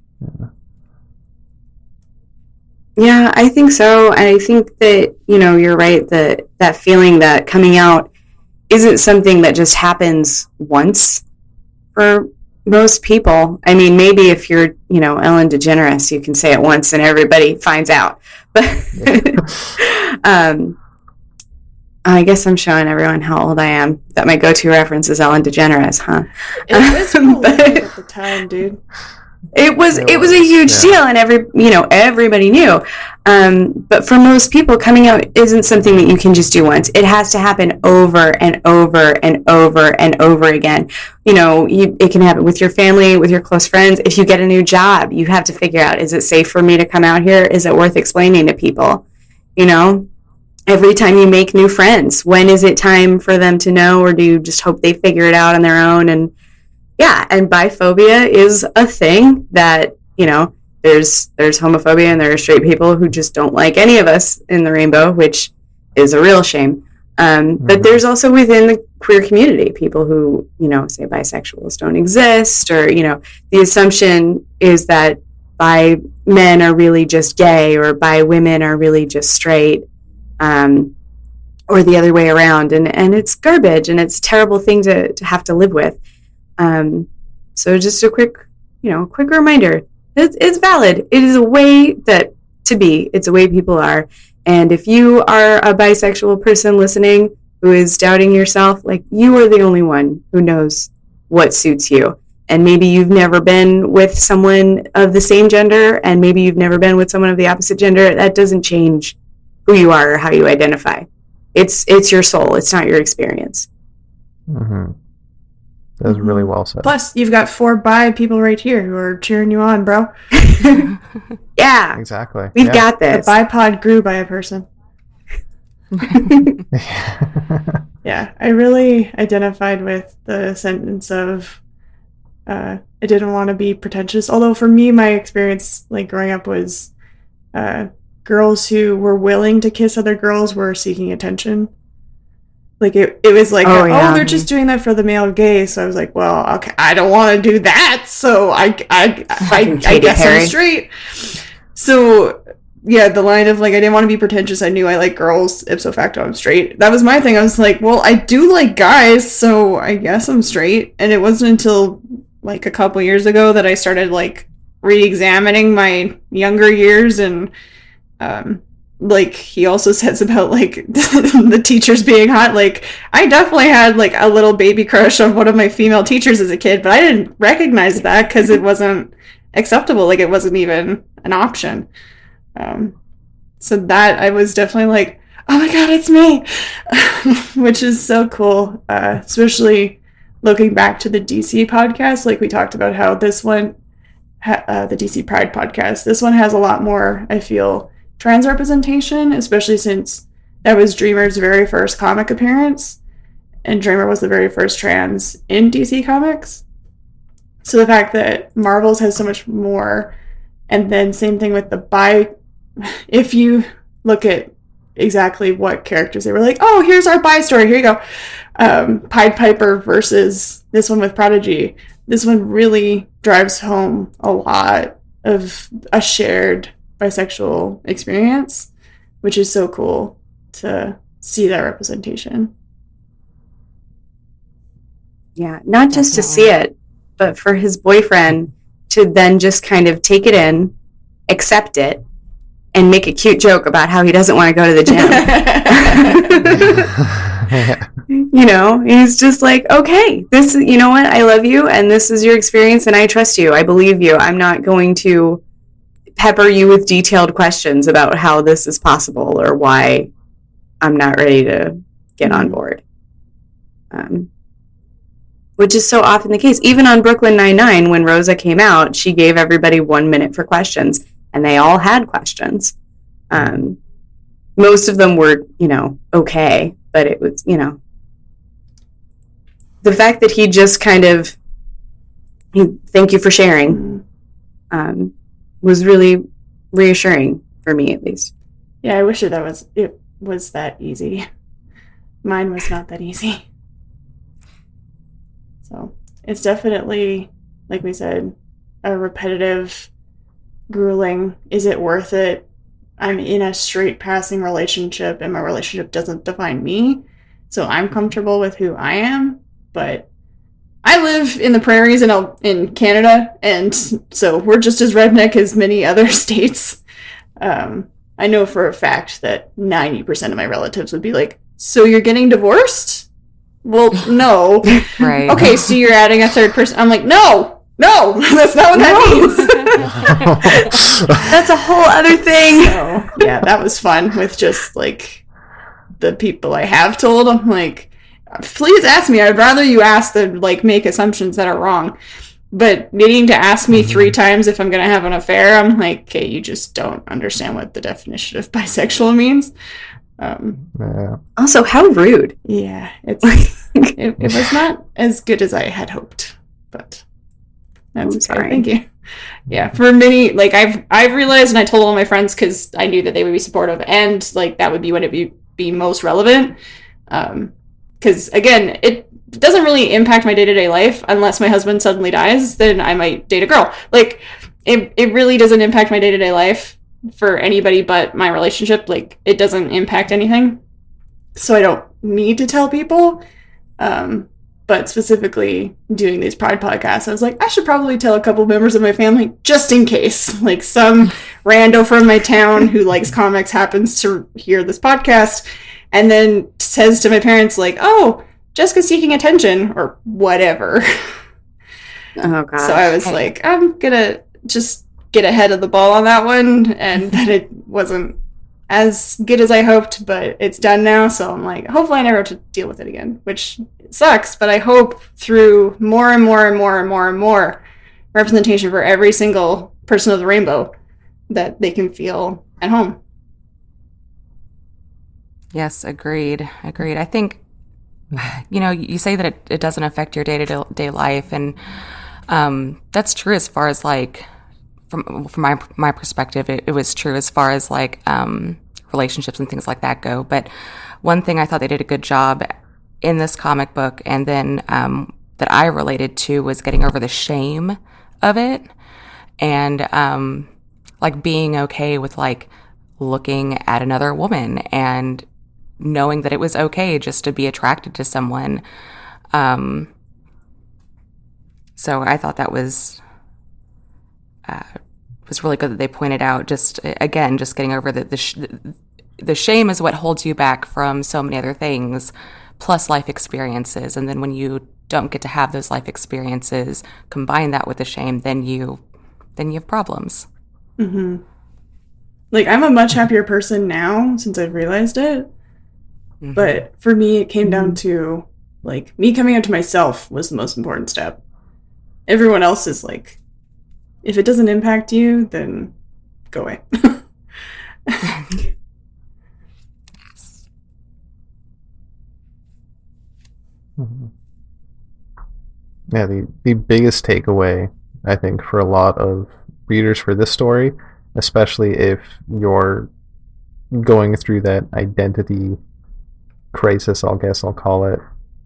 Yeah, I think so. I think that, you're right, that feeling that coming out isn't something that just happens once for most people. I mean, maybe if you're, Ellen DeGeneres, you can say it once and everybody finds out. But I guess I'm showing everyone how old I am. That my go-to reference is Ellen DeGeneres, huh? It was prolific at the time, dude. It was a huge deal, and everybody knew. But for most people, coming out isn't something that you can just do once. It has to happen over and over and over and over again. It can happen with your family, with your close friends. If you get a new job, you have to figure out, is it safe for me to come out here? Is it worth explaining to people? Every time you make new friends, when is it time for them to know, or do you just hope they figure it out on their own? And biphobia is a thing that, there's homophobia, and there are straight people who just don't like any of us in the rainbow, which is a real shame. But there's also within the queer community people who, say bisexuals don't exist, or, the assumption is that bi men are really just gay, or bi women are really just straight, or the other way around. And it's garbage, and it's a terrible thing to have to live with. So just a quick reminder, it's valid. It is a way to be. It's a way people are. And if you are a bisexual person listening, who is doubting yourself, like, you are the only one who knows what suits you. And maybe you've never been with someone of the same gender, and maybe you've never been with someone of the opposite gender. That doesn't change who you are or how you identify. It's your soul. It's not your experience. Mm-hmm. That's really well said. Plus, you've got 4 bi people right here who are cheering you on, bro. Yeah. Exactly. We've got this. The bipod grew by a person. Yeah, I really identified with the sentence of I didn't want to be pretentious. Although for me, my experience like growing up was girls who were willing to kiss other girls were seeking attention. Like it was like, they're just doing that for the male gaze. So I was like, well, okay, I don't want to do that. So I guess I'm straight. So yeah, the line of like, I didn't want to be pretentious. I knew I like girls. Ipso facto, I'm straight. That was my thing. I was like, well, I do like guys, so I guess I'm straight. And it wasn't until like a couple years ago that I started like re-examining my younger years. And like he also says about like the teachers being hot. Like I definitely had like a little baby crush on one of my female teachers as a kid, but I didn't recognize that because it wasn't acceptable. Like it wasn't even an option. So that I was definitely like, oh my god, it's me, which is so cool. Especially looking back to the DC podcast, like we talked about how this one, the DC Pride podcast, this one has a lot more, I feel, trans representation, especially since that was Dreamer's very first comic appearance, and Dreamer was the very first trans in DC Comics. So the fact that Marvel's has so much more, and then same thing with the bi. If you look at exactly what characters they were like, oh, here's our bi story, here you go. Pied Piper versus this one with Prodigy. This one really drives home a lot of a shared bisexual experience, which is so cool to see that representation. Yeah, not just to see it, but for his boyfriend to then just kind of take it in, accept it, and make a cute joke about how he doesn't want to go to the gym. You know, he's just like, okay, this, you know what, I love you, and this is your experience, and I trust you. I believe you. I'm not going to pepper you with detailed questions about how this is possible or why I'm not ready to get on board. Which is so often the case. Even on Brooklyn Nine-Nine, when Rosa came out, she gave everybody 1 minute for questions. And they all had questions. Most of them were, you know, okay. But it was, you know, the fact that he just kind of, thank you for sharing, was really reassuring for me, at least. Yeah, I wish it was that easy. Mine was not that easy. So it's definitely, like we said, a repetitive, grueling, is it worth it? I'm in a straight passing relationship and my relationship doesn't define me, so I'm comfortable with who I am, but I live in the prairies in Canada, and so we're just as redneck as many other states. I know for a fact that 90% of my relatives would be like, so you're getting divorced? Well, no. Right. Okay, so you're adding a third person. I'm like, no, that's not what that means. That's a whole other thing. So, yeah, that was fun with just like the people I have told. I'm like, please ask me. I'd rather you ask than like make assumptions that are wrong. But needing to ask me 3 times if I'm going to have an affair, I'm like, okay, you just don't understand what the definition of bisexual means. Also, how rude. Yeah, it was not as good as I had hoped, but that's okay. Sorry. Thank you. Yeah, for many, like I've realized, and I told all my friends because I knew that they would be supportive, and like that would be when it be most relevant. Because again, it doesn't really impact my day-to-day life unless my husband suddenly dies. Then I might date a girl. Like it really doesn't impact my day-to-day life for anybody but my relationship. Like it doesn't impact anything, so I don't need to tell people. But specifically doing these Pride podcasts, I was like, I should probably tell a couple members of my family just in case, like some rando from my town who likes comics happens to hear this podcast and then says to my parents, like, oh, Jessica's seeking attention, or whatever. Oh, God. So I was like, I'm gonna just get ahead of the ball on that one, and that it wasn't as good as I hoped, but it's done now, so I'm like, hopefully I never have to deal with it again, which sucks, but I hope through more and more and more and more and more representation for every single person of the rainbow that they can feel at home. Yes, agreed. I think, you say that it doesn't affect your day-to-day life, and that's true as far as like, from my perspective, it was true as far as like relationships and things like that go. But one thing I thought they did a good job in this comic book, and then that I related to, was getting over the shame of it, and like being okay with like looking at another woman and knowing that it was okay just to be attracted to someone. So I thought that was really good that they pointed out, just getting over the shame is what holds you back from so many other things, plus life experiences. And then when you don't get to have those life experiences, combine that with the shame, then you have problems. Mm-hmm. Like, I'm a much happier person now since I've realized it. Mm-hmm. But for me, it came down to, like, me coming out to myself was the most important step. Everyone else is like, if it doesn't impact you, then go away. Yeah, the biggest takeaway, I think, for a lot of readers for this story, especially if you're going through that identity crisis, I'll call it,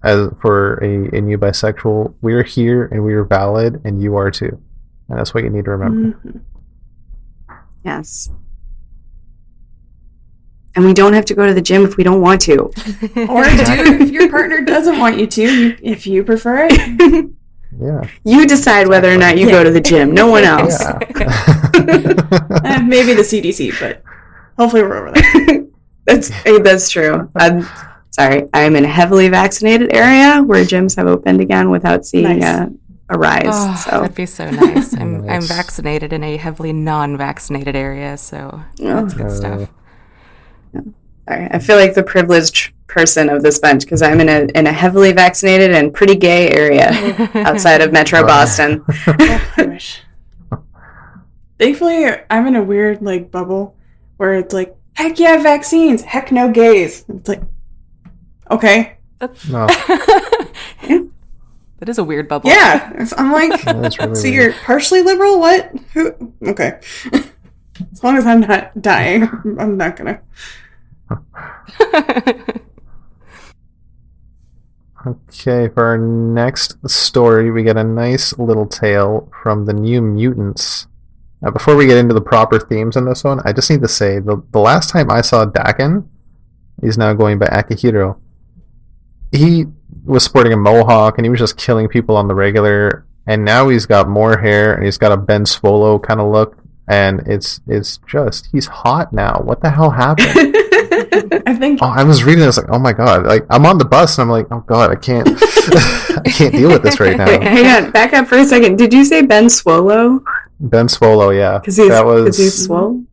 as for a new bisexual, we're here and we are valid, and you are too. And that's what you need to remember. Mm-hmm. Yes. And we don't have to go to the gym if we don't want to. Or do if your partner doesn't want you to, if you prefer it. Yeah. You decide whether or not you go to the gym. No one else. Yeah. Maybe the CDC, but hopefully we're over there. That's true. Sorry, I'm in a heavily vaccinated area where gyms have opened again without seeing a rise. Oh, so that'd be so nice. I'm vaccinated in a heavily non-vaccinated area, so that's good stuff. Sorry, I feel like the privileged person of this bunch because I'm in a heavily vaccinated and pretty gay area outside of Metro Boston. Oh, I wish. Thankfully, I'm in a weird like bubble where it's like, heck yeah, vaccines, heck no gays. It's like, okay. No. That is a weird bubble. Yeah, I'm like, really so weird. you're partially liberal? What? Who? Okay. As long as I'm not dying, I'm not gonna. Okay, for our next story, we get a nice little tale from the New Mutants. Before we get into the proper themes in this one, I just need to say, the last time I saw Daken, he's now going by Akihiro, he was sporting a mohawk and he was just killing people on the regular, and now he's got more hair and he's got a Ben Swolo kind of look, and it's just, he's hot now. What the hell happened? I think. Oh, I was reading this like, oh my god! Like, I'm on the bus and I'm like, oh god, I can't deal with this right now. Wait, hang on, back up for a second. Did you say Ben Swolo? Ben Swolo, yeah. Because he's swole?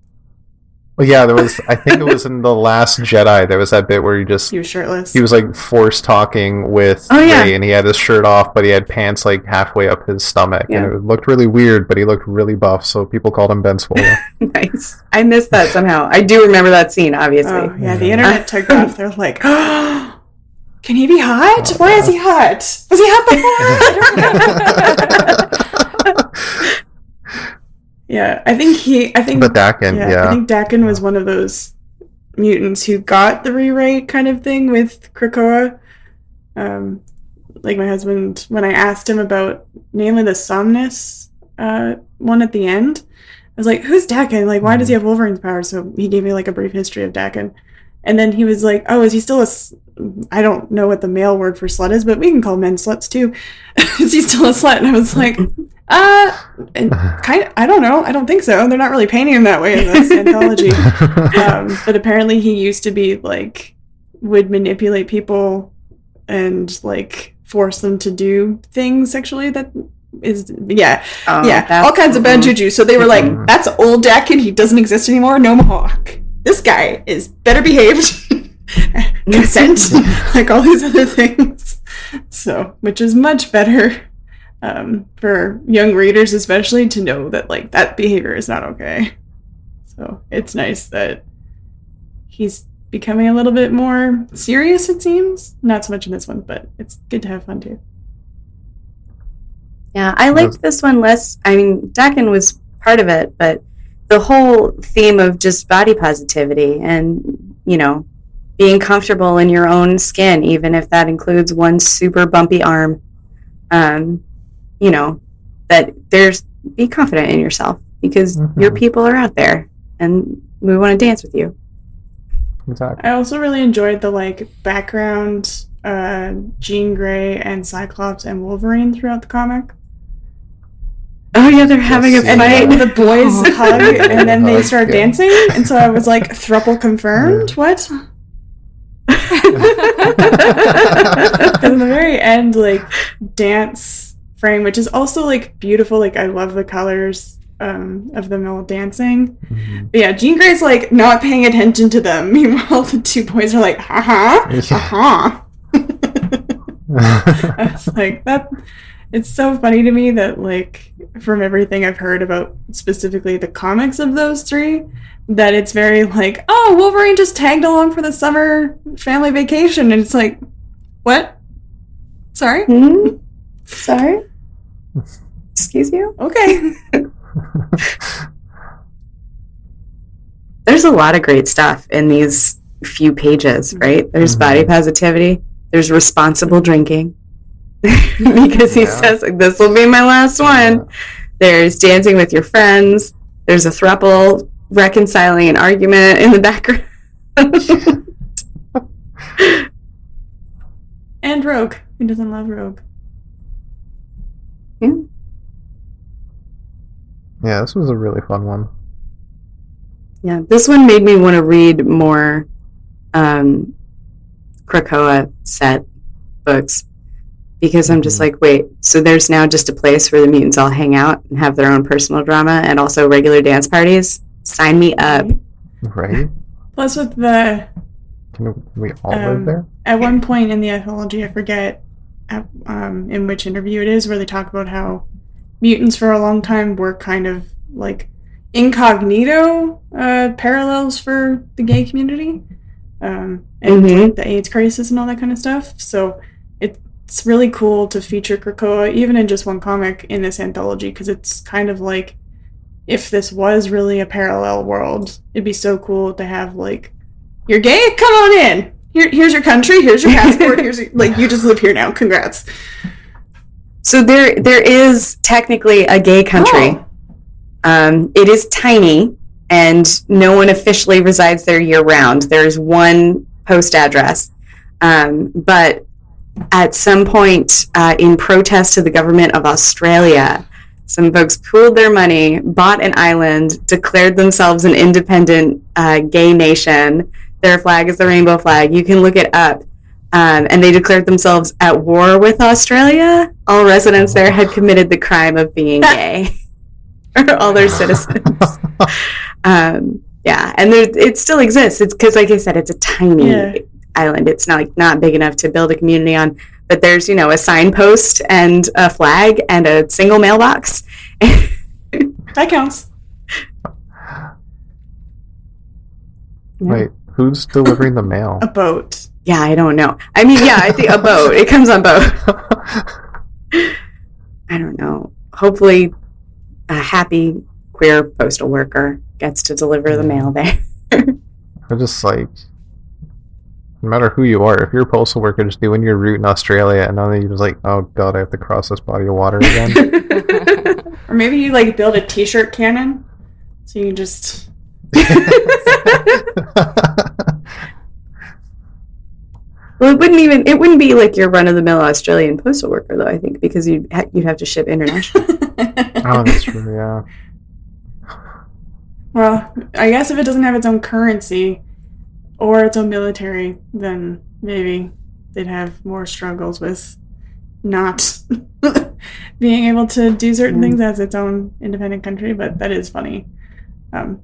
Well, yeah, there was. I think it was in The Last Jedi. There was that bit where He was shirtless. he was like force talking with Rey, and he had his shirt off, but he had pants like halfway up his stomach, and it looked really weird. But he looked really buff, so people called him Ben Swolo. Nice. I missed that somehow. I do remember that scene, obviously. Oh, yeah, the internet took off. They're like, oh, can he be hot? Why is he hot? Was he hot before? Yeah, I think But Daken, I think Daken was one of those mutants who got the rewrite kind of thing with Krakoa. Like my husband, when I asked him about namely the Somnus one at the end, I was like, who's Daken? Like, why does he have Wolverine's powers? So he gave me like a brief history of Daken. And then he was like, oh, is he still I don't know what the male word for slut is, but we can call men sluts too. Is he still a slut? And I was like, and kind of, I don't know. I don't think so. They're not really painting him that way in this anthology. But apparently he used to be like would manipulate people and like force them to do things sexually. That is, all kinds of bad juju. So they were like, "That's old Dakin. He doesn't exist anymore. No Mohawk. This guy is better behaved." Consent, like all these other things. So, which is much better for young readers, especially, to know that like that behavior is not okay. So it's nice that he's becoming a little bit more serious, it seems. Not so much in this one, but it's good to have fun too. Yeah, I liked this one less. I mean, Dakin was part of it, but the whole theme of just body positivity and, you know, being comfortable in your own skin, even if that includes one super bumpy arm, you know, that be confident in yourself, because your people are out there and we want to dance with you. Exactly. I also really enjoyed the like background Jean Grey and Cyclops and Wolverine throughout the comic. Oh yeah, they're having a fight. And the boys hug and then they start dancing, and so I was like, throuple confirmed? What? In the very end, like, dance frame, which is also like beautiful, like I love the colors of them all dancing. But yeah, Jean Grey's like not paying attention to them, meanwhile the two boys are like, It's like that. It's so funny to me that, like, from everything I've heard about specifically the comics of those three, that it's very like, oh, Wolverine just tagged along for the summer family vacation, and it's like, what? Sorry? Sorry? Excuse you? Okay. There's a lot of great stuff in these few pages, right? There's body positivity. There's responsible drinking. Because he says, like, this will be my last one. There's dancing with your friends. There's a throuple reconciling an argument in the background. And Rogue. Who doesn't love Rogue? Yeah, this was a really fun one. Yeah, this one made me want to read more Krakoa set books, because I'm just like, wait, so there's now just a place where the mutants all hang out and have their own personal drama and also regular dance parties? Sign me up. Right? Plus with the... Can we all live there? At one point in the anthology, I forget in which interview it is, where they talk about how mutants for a long time were kind of like incognito parallels for the gay community. And like, the AIDS crisis and all that kind of stuff. So it's really cool to feature Krakoa, even in just one comic, in this anthology, because it's kind of like, if this was really a parallel world, it'd be so cool to have, like, you're gay? Come on in! Here's your country, here's your passport, here's your, like, you just live here now, congrats. So there is technically a gay country. It is tiny, and no one officially resides there year-round. There's one post address. But at some point, in protest to the government of Australia, some folks pooled their money, bought an island, declared themselves an independent gay nation. Their flag is the rainbow flag. You can look it up. And they declared themselves at war with Australia. All residents there had committed the crime of being gay. Or all their citizens. Yeah, and it still exists. It's because, like I said, it's a tiny island. It's not big enough to build a community on. But there's, a signpost and a flag and a single mailbox. That counts. Wait, who's delivering the mail? A boat. Yeah, I don't know. I mean, yeah, I think a boat. It comes on boat. I don't know. Hopefully, a happy queer postal worker gets to deliver the mail there. Or just like, no matter who you are, if you're a postal worker just doing your route in Australia and then you're just like, oh god, I have to cross this body of water again. Or maybe you like build a t-shirt cannon, so you can just... Well, it wouldn't be like your run-of-the-mill Australian postal worker, though, I think, because you'd have to ship internationally. Oh, that's true, yeah. Well, I guess if it doesn't have its own currency, or its own military, then maybe they'd have more struggles with not being able to do certain things as its own independent country. But that is funny.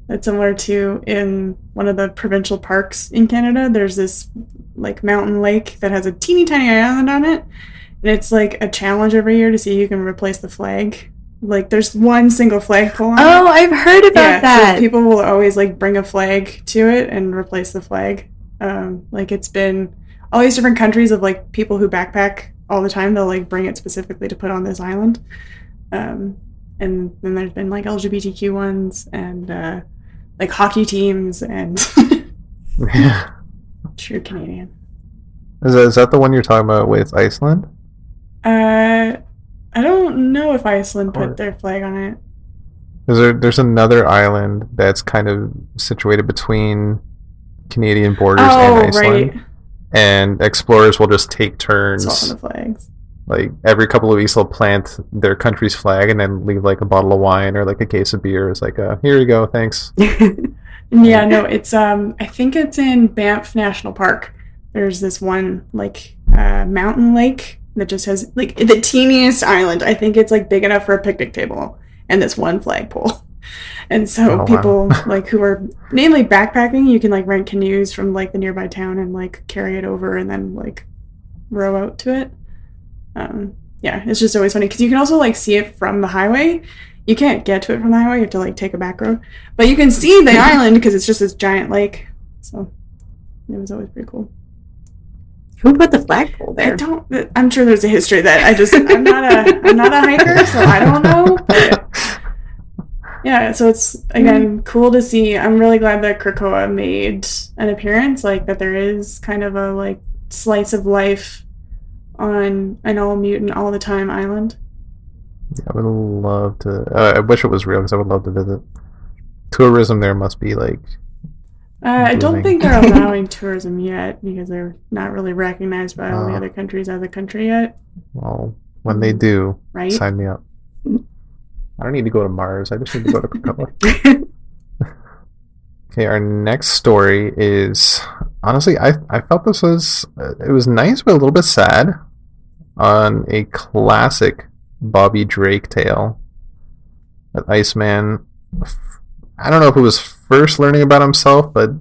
It's similar to in one of the provincial parks in Canada. There's this like mountain lake that has a teeny tiny island on it, and it's like a challenge every year to see who can replace the flag. Like there's one single flagpole on it. Oh, I've heard about that. So people will always like bring a flag to it and replace the flag. Like it's been all these different countries of like people who backpack all the time. They'll like bring it specifically to put on this island. And then there's been like LGBTQ ones and like hockey teams and Yeah. true Canadian. Is that the one you're talking about with Iceland? I don't know if Iceland put their flag on it. There's another island that's kind of situated between Canadian borders and Iceland. Right. And explorers will just take turns. Swapping the flags. Like every couple of weeks they'll plant their country's flag and then leave like a bottle of wine or like a case of beer. It's like, here you go, thanks. Yeah, no, it's I think it's in Banff National Park. There's this one like mountain lake that just has like the teeniest island. I think it's like big enough for a picnic table and this one flagpole. And so people like who are mainly backpacking, you can like rent canoes from like the nearby town and like carry it over and then like row out to it. Yeah, it's just always funny because you can also like see it from the highway. You can't get to it from the highway; you have to like take a back road, but you can see the island because it's just this giant lake. So it was always pretty cool. Who put the flagpole there? I'm sure there's a history that I'm not a hiker, so I don't know. But yeah, so it's again cool to see. I'm really glad that Krakoa made an appearance, like that there is kind of a like slice of life on an all mutant all the time island. Yeah, I would love to. I wish it was real because I would love to visit. Tourism there must be like. I don't think they're allowing tourism yet because they're not really recognized by all the other countries as a country yet. Well, when they do, right? Sign me up. I don't need to go to Mars. I just need to go to Krakoa. Okay, our next story is honestly, I felt this was it was nice but a little bit sad. On a classic Bobby Drake tale, that Iceman, I don't know if it was first learning about himself, but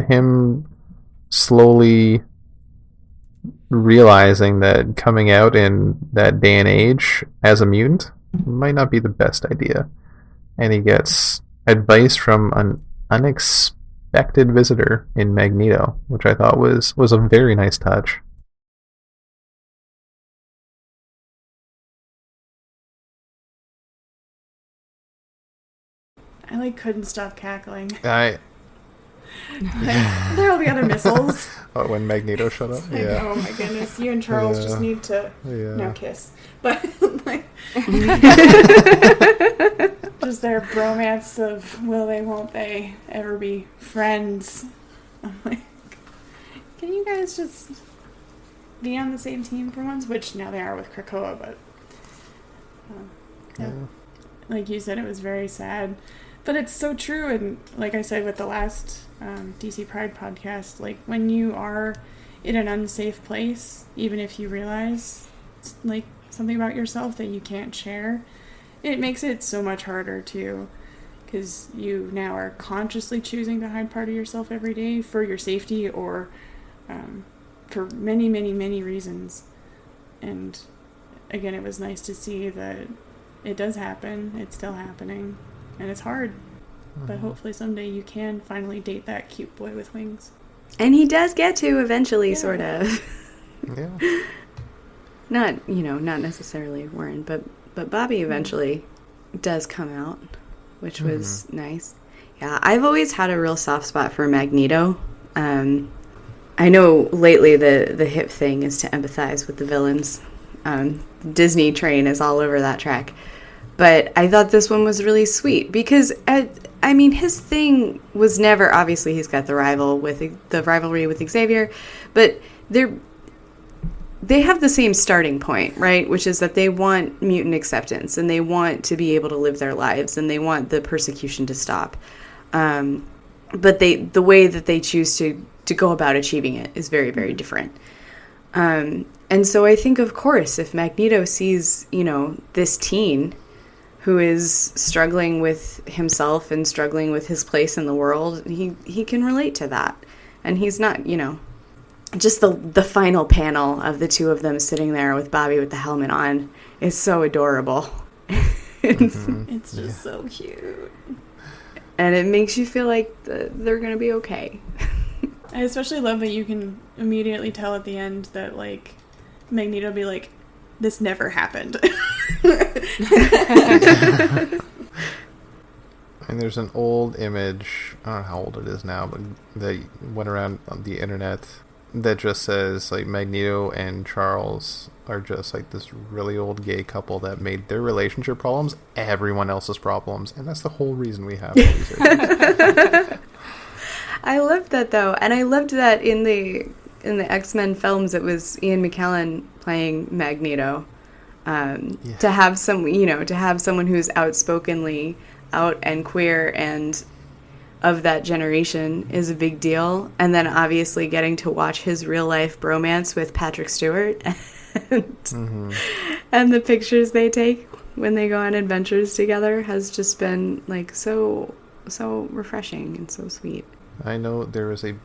him slowly realizing that coming out in that day and age as a mutant might not be the best idea. And he gets advice from an unexpected visitor in Magneto, which I thought was a very nice touch. I like couldn't stop cackling. There will be other missiles. Oh, when Magneto showed up? Like, yeah. oh my goodness, you and Charles just need to now kiss. But like just their bromance of will they, won't they ever be friends? I'm like, can you guys just be on the same team for once? Which now they are with Krakoa, but yeah. Like you said, it was very sad. But it's so true, and like I said with the last DC Pride podcast, like when you are in an unsafe place, even if you realize like something about yourself that you can't share, it makes it so much harder too, because you now are consciously choosing to hide part of yourself every day for your safety or for many, many, many reasons. And again, it was nice to see that it does happen, it's still happening. And it's hard, but hopefully someday you can finally date that cute boy with wings. And he does get to eventually, sort of. Yeah. Not necessarily Warren, but Bobby eventually does come out, which was nice. Yeah, I've always had a real soft spot for Magneto. I know lately the hip thing is to empathize with the villains. Disney train is all over that track. But I thought this one was really sweet because, I mean, his thing was never, obviously he's got the rivalry with Xavier, but they have the same starting point, right? Which is that they want mutant acceptance and they want to be able to live their lives and they want the persecution to stop. But the way that they choose to to go about achieving it is very, very different. And so I think, of course, if Magneto sees, this teen who is struggling with himself and struggling with his place in the world, he can relate to that. And he's not, just the final panel of the two of them sitting there with Bobby with the helmet on is so adorable. It's just so cute. And it makes you feel like they're going to be okay. I especially love that you can immediately tell at the end that, like, Magneto be like, this never happened. And there's an old image, I don't know how old it is now, but that went around on the internet that just says, like, Magneto and Charles are just, like, this really old gay couple that made their relationship problems everyone else's problems. And that's the whole reason we have these issues. I loved that, though. And I loved that in the X-Men films, it was Ian McKellen playing Magneto. To have someone who's outspokenly out and queer and of that generation is a big deal. And then obviously getting to watch his real life bromance with Patrick Stewart and the pictures they take when they go on adventures together has just been like so refreshing and so sweet. I know there was a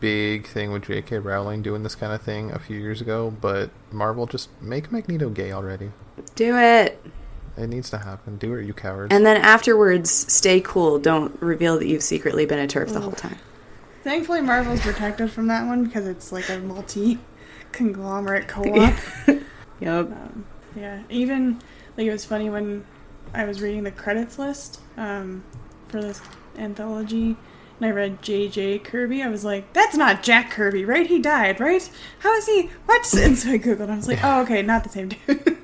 big thing with J.K. Rowling doing this kind of thing a few years ago, but Marvel, just make Magneto gay already. Do it. It needs to happen. Do it, you cowards. And then afterwards, stay cool. Don't reveal that you've secretly been a TERF the whole time. Thankfully, Marvel's protected from that one because it's like a multi-conglomerate co-op. Yep. Yeah. Even, like, it was funny when I was reading the credits list for this anthology, and I read J.J. Kirby. I was like, that's not Jack Kirby, right? He died, right? How is he? What? And so I Googled and I was like, oh, okay, not the same dude.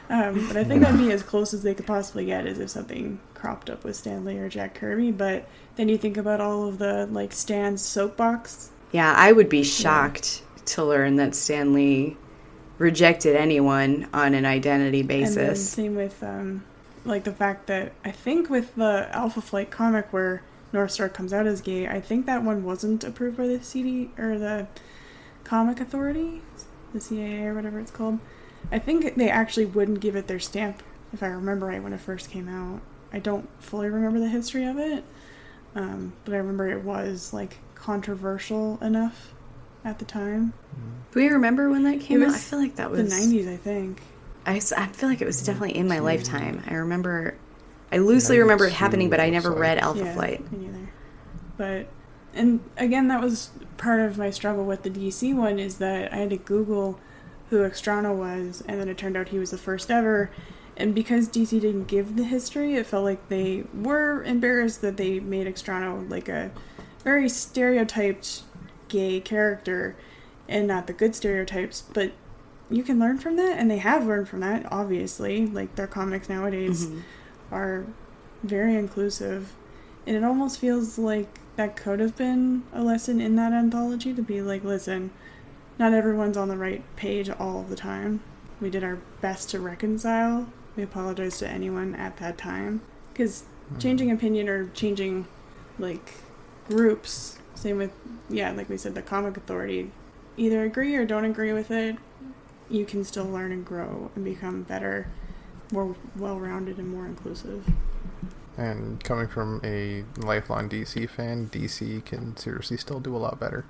But I think that'd be as close as they could possibly get is if something cropped up with Stan Lee or Jack Kirby. But then you think about all of the, like, Stan's soapbox. Yeah, I would be shocked to learn that Stan Lee rejected anyone on an identity basis. And then same with, like, the fact that I think with the Alpha Flight comic where Northstar comes out as gay, I think that one wasn't approved by the CD or the Comic Authority, the CAA or whatever it's called. I think they actually wouldn't give it their stamp, if I remember right, when it first came out. I don't fully remember the history of it, but I remember it was, like, controversial enough at the time. Do we remember when that came out? I feel like that was the 90s, I think. I feel like it was definitely in my lifetime. I loosely remember it happening, but I never read Alpha Flight. Me neither. But, and again, that was part of my struggle with the DC one, is that I had to Google who Extrano was, and then it turned out he was the first ever. And because DC didn't give the history, it felt like they were embarrassed that they made Extrano like a very stereotyped gay character and not the good stereotypes. But you can learn from that, and they have learned from that, obviously. Like, their comics nowadays are very inclusive. And it almost feels like that could have been a lesson in that anthology, to be like, listen, not everyone's on the right page all of the time. We did our best to reconcile. We apologize to anyone at that time. Because changing opinion or changing, like, groups, same with, like we said, the Comic Authority, either agree or don't agree with it, you can still learn and grow and become better, more well-rounded and more inclusive. And coming from a lifelong DC fan, DC can seriously still do a lot better.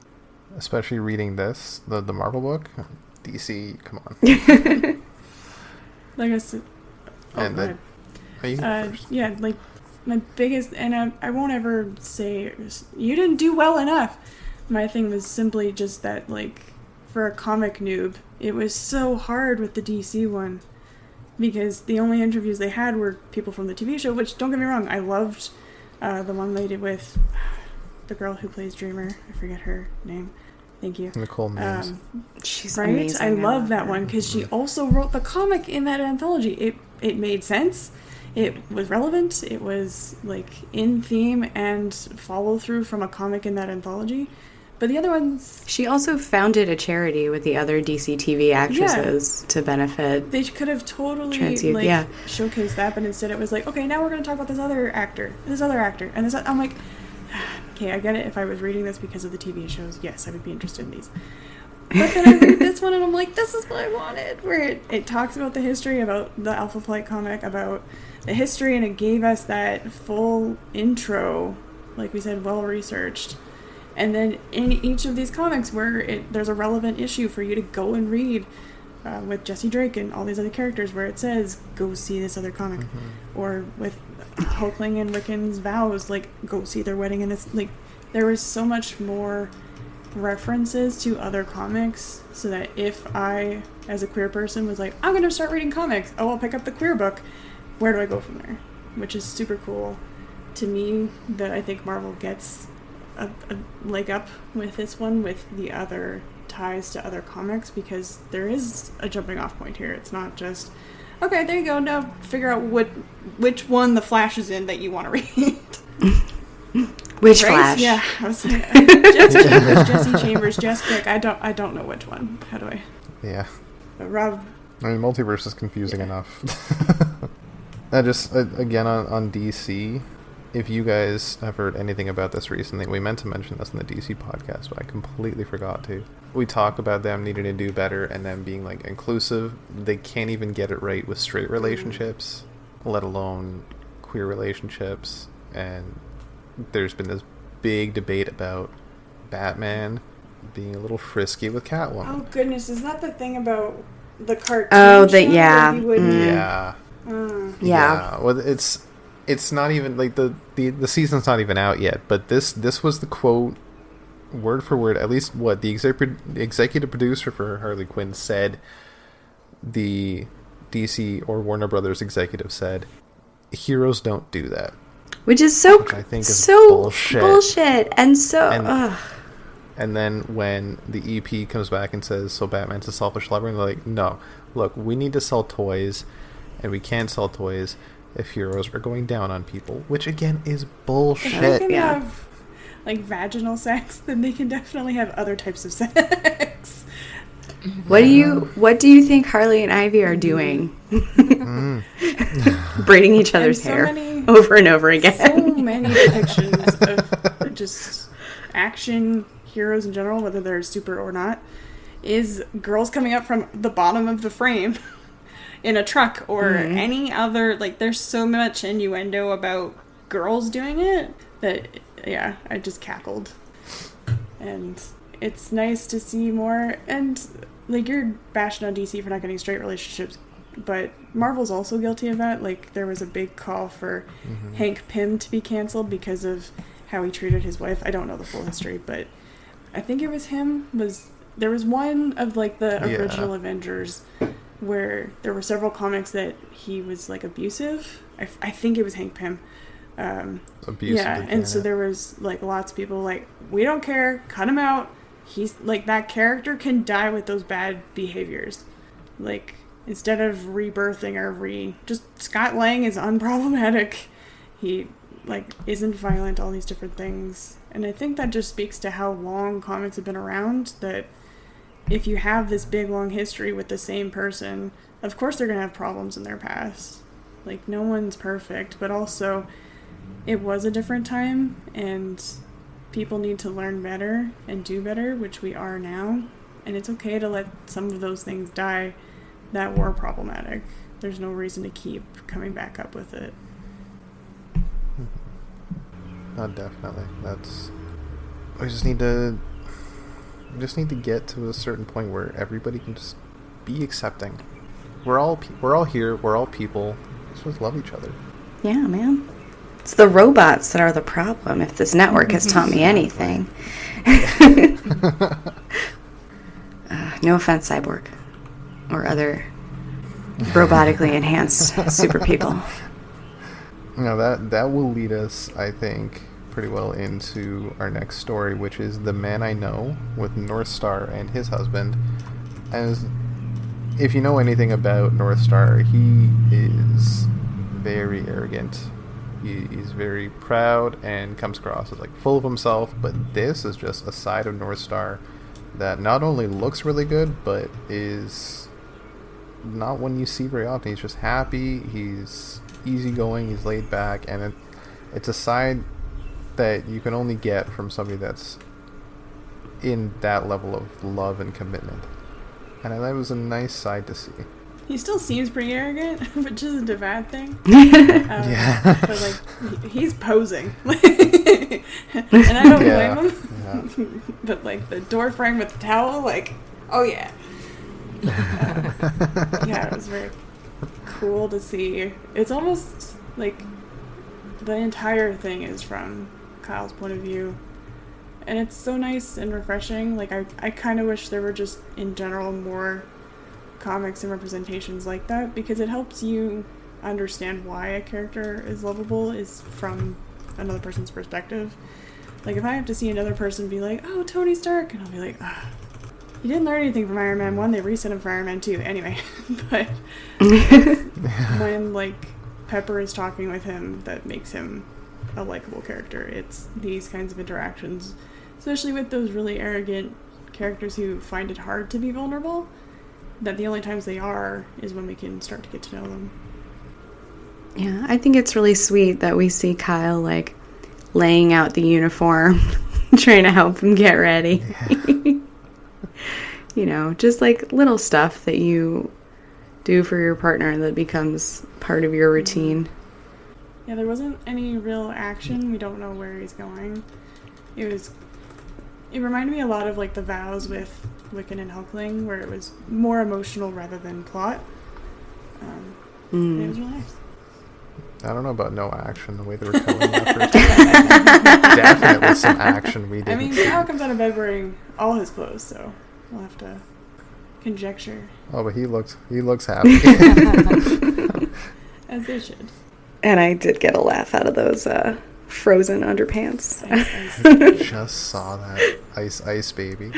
Especially reading this, the Marvel book. DC, come on. Like I said... like, my biggest... And I won't ever say, you didn't do well enough. My thing was simply just that, like, for a comic noob, it was so hard with the DC one. Because the only interviews they had were people from the TV show, which, don't get me wrong, I loved the one they did with the girl who plays Dreamer. I forget her name. Thank you. Nicole Mills. She's right? amazing. I love that one because she also wrote the comic in that anthology. It made sense. It was relevant. It was, like, in theme and follow through from a comic in that anthology. But the other ones... She also founded a charity with the other DC TV actresses to benefit. They could have totally, showcased that, but instead it was like, okay, now we're going to talk about this other actor, and this other actor. I'm like, okay, I get it. If I was reading this because of the TV shows, yes, I would be interested in these. But then I read this one and I'm like, this is what I wanted. Where it talks about the history, about the Alpha Flight comic, about the history, and it gave us that full intro, like we said, well researched. And then in each of these comics where there's a relevant issue for you to go and read, with Jesse Drake and all these other characters, where it says, go see this other comic. Or with Hulkling and Wiccan's vows, like, go see their wedding. And this, like, there was so much more references to other comics, so that if I, as a queer person, was like, I'm going to start reading comics, oh, I'll pick up the queer book, where do I go from there? Which is super cool to me, that I think Marvel gets a leg up with this one, with the other ties to other comics, because there is a jumping off point here. It's not just, okay, there you go, now figure out which one the Flash is in that you want to read. Which right? Flash? Yeah, I was like, Jesse Chambers, Jess Quick. I don't know which one. How do I? Yeah. But Rob. I mean, multiverse is confusing enough. I just, again, on DC, if you guys have heard anything about this recently, we meant to mention this in the DC podcast, but I completely forgot to. We talk about them needing to do better and them being, like, inclusive. They can't even get it right with straight relationships, let alone queer relationships. And there's been this big debate about Batman being a little frisky with Catwoman. Oh goodness, is that the thing about the cartoon? Oh, show yeah. where he wouldn't- Yeah. Yeah. Well, it's not even, like, the season's not even out yet, but this was the quote, word for word, at least what the executive producer for Harley Quinn said. The DC or Warner Brothers executive said, heroes don't do that. Which is so, Which I think is so bullshit. And so... And then when the EP comes back and says, so Batman's a selfish lover, and they're like, no, look, we need to sell toys, and we can't sell toys if heroes are going down on people, which again is bullshit. If they can have, like, vaginal sex, then they can definitely have other types of sex. What do you think Harley and Ivy are doing? Braiding each other's hair over and over again. So many depictions of just action heroes in general, whether they're super or not, is girls coming up from the bottom of the frame in a truck or any other, like, there's so much innuendo about girls doing it that, yeah, I just cackled. And it's nice to see more. And, like, you're bashing on DC for not getting straight relationships, but Marvel's also guilty of that. Like, there was a big call for Hank Pym to be canceled because of how he treated his wife. I don't know the full history, but I think it was him. There was one of, like, the original Avengers where there were several comics that he was, like, abusive. I think it was Hank Pym. Abusive. Yeah, and so there was, like, lots of people like, we don't care, cut him out. He's, like, that character can die with those bad behaviors. Like, instead of rebirthing or just Scott Lang is unproblematic. He, like, isn't violent, all these different things. And I think that just speaks to how long comics have been around, that if you have this big, long history with the same person, of course they're going to have problems in their past. Like, no one's perfect, but also it was a different time, and people need to learn better and do better, which we are now. And it's okay to let some of those things die that were problematic. There's no reason to keep coming back up with it. Definitely. We just need to get to a certain point where everybody can just be accepting. We're all here. We're all people. Let's just love each other. Yeah, man. It's the robots that are the problem, if this network has taught me anything. No offense, Cyborg. Or other robotically enhanced super people. Now that will lead us, I think, pretty well into our next story, which is The Man I Know with North Star and his husband. As if you know anything about North Star, he is very arrogant. He's very proud and comes across as, like, full of himself, but this is just a side of North Star that not only looks really good, but is not one you see very often. He's just happy, he's easygoing, he's laid back, and it's a side that you can only get from somebody that's in that level of love and commitment. And that was a nice side to see. He still seems pretty arrogant, which isn't a bad thing. Yeah. But, like, he's posing. And I don't blame him. Yeah. But, like, the door frame with the towel, like, oh, yeah. Yeah, it was very cool to see. It's almost like the entire thing is from Kyle's point of view. And it's so nice and refreshing. Like, I kind of wish there were just, in general, more comics and representations like that, because it helps you understand why a character is lovable is from another person's perspective. Like, if I have to see another person be like, oh, Tony Stark, and I'll be like, ah, you didn't learn anything from Iron Man 1, they reset him for Iron Man 2. Anyway, but when, like, Pepper is talking with him, that makes him a likable character. It's these kinds of interactions, especially with those really arrogant characters who find it hard to be vulnerable, that the only times they are is when we can start to get to know them. Yeah, I think it's really sweet that we see Kyle, like, laying out the uniform, trying to help him get ready. Yeah. You know, just, like, little stuff that you do for your partner that becomes part of your routine. Yeah, there wasn't any real action. We don't know where he's going. It reminded me a lot of, like, the vows with Wiccan and Hulkling, where it was more emotional rather than plot. And it was really nice. I don't know about no action, the way they were telling that first. Definitely some action we did. I mean, Kyle comes out of bed wearing all his clothes, so we'll have to conjecture. Oh, but he looks happy. As they should. And I did get a laugh out of those frozen underpants. Ice. Just saw that ice baby.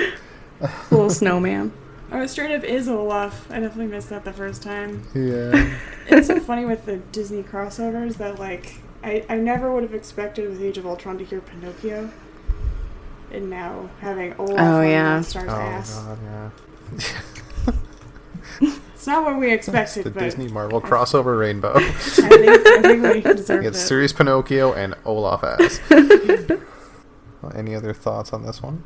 Little snowman. Oh, it straight up is Olaf. I definitely missed that the first time. Yeah. It's so funny with the Disney crossovers that, like, I never would have expected with Age of Ultron to hear Pinocchio. And now having Olaf on Star's ass. God, yeah. It's not what we expected, It's the but Disney Marvel crossover rainbow. I think we deserve it. It's Sirius Pinocchio and Olaf ass. Well, any other thoughts on this one?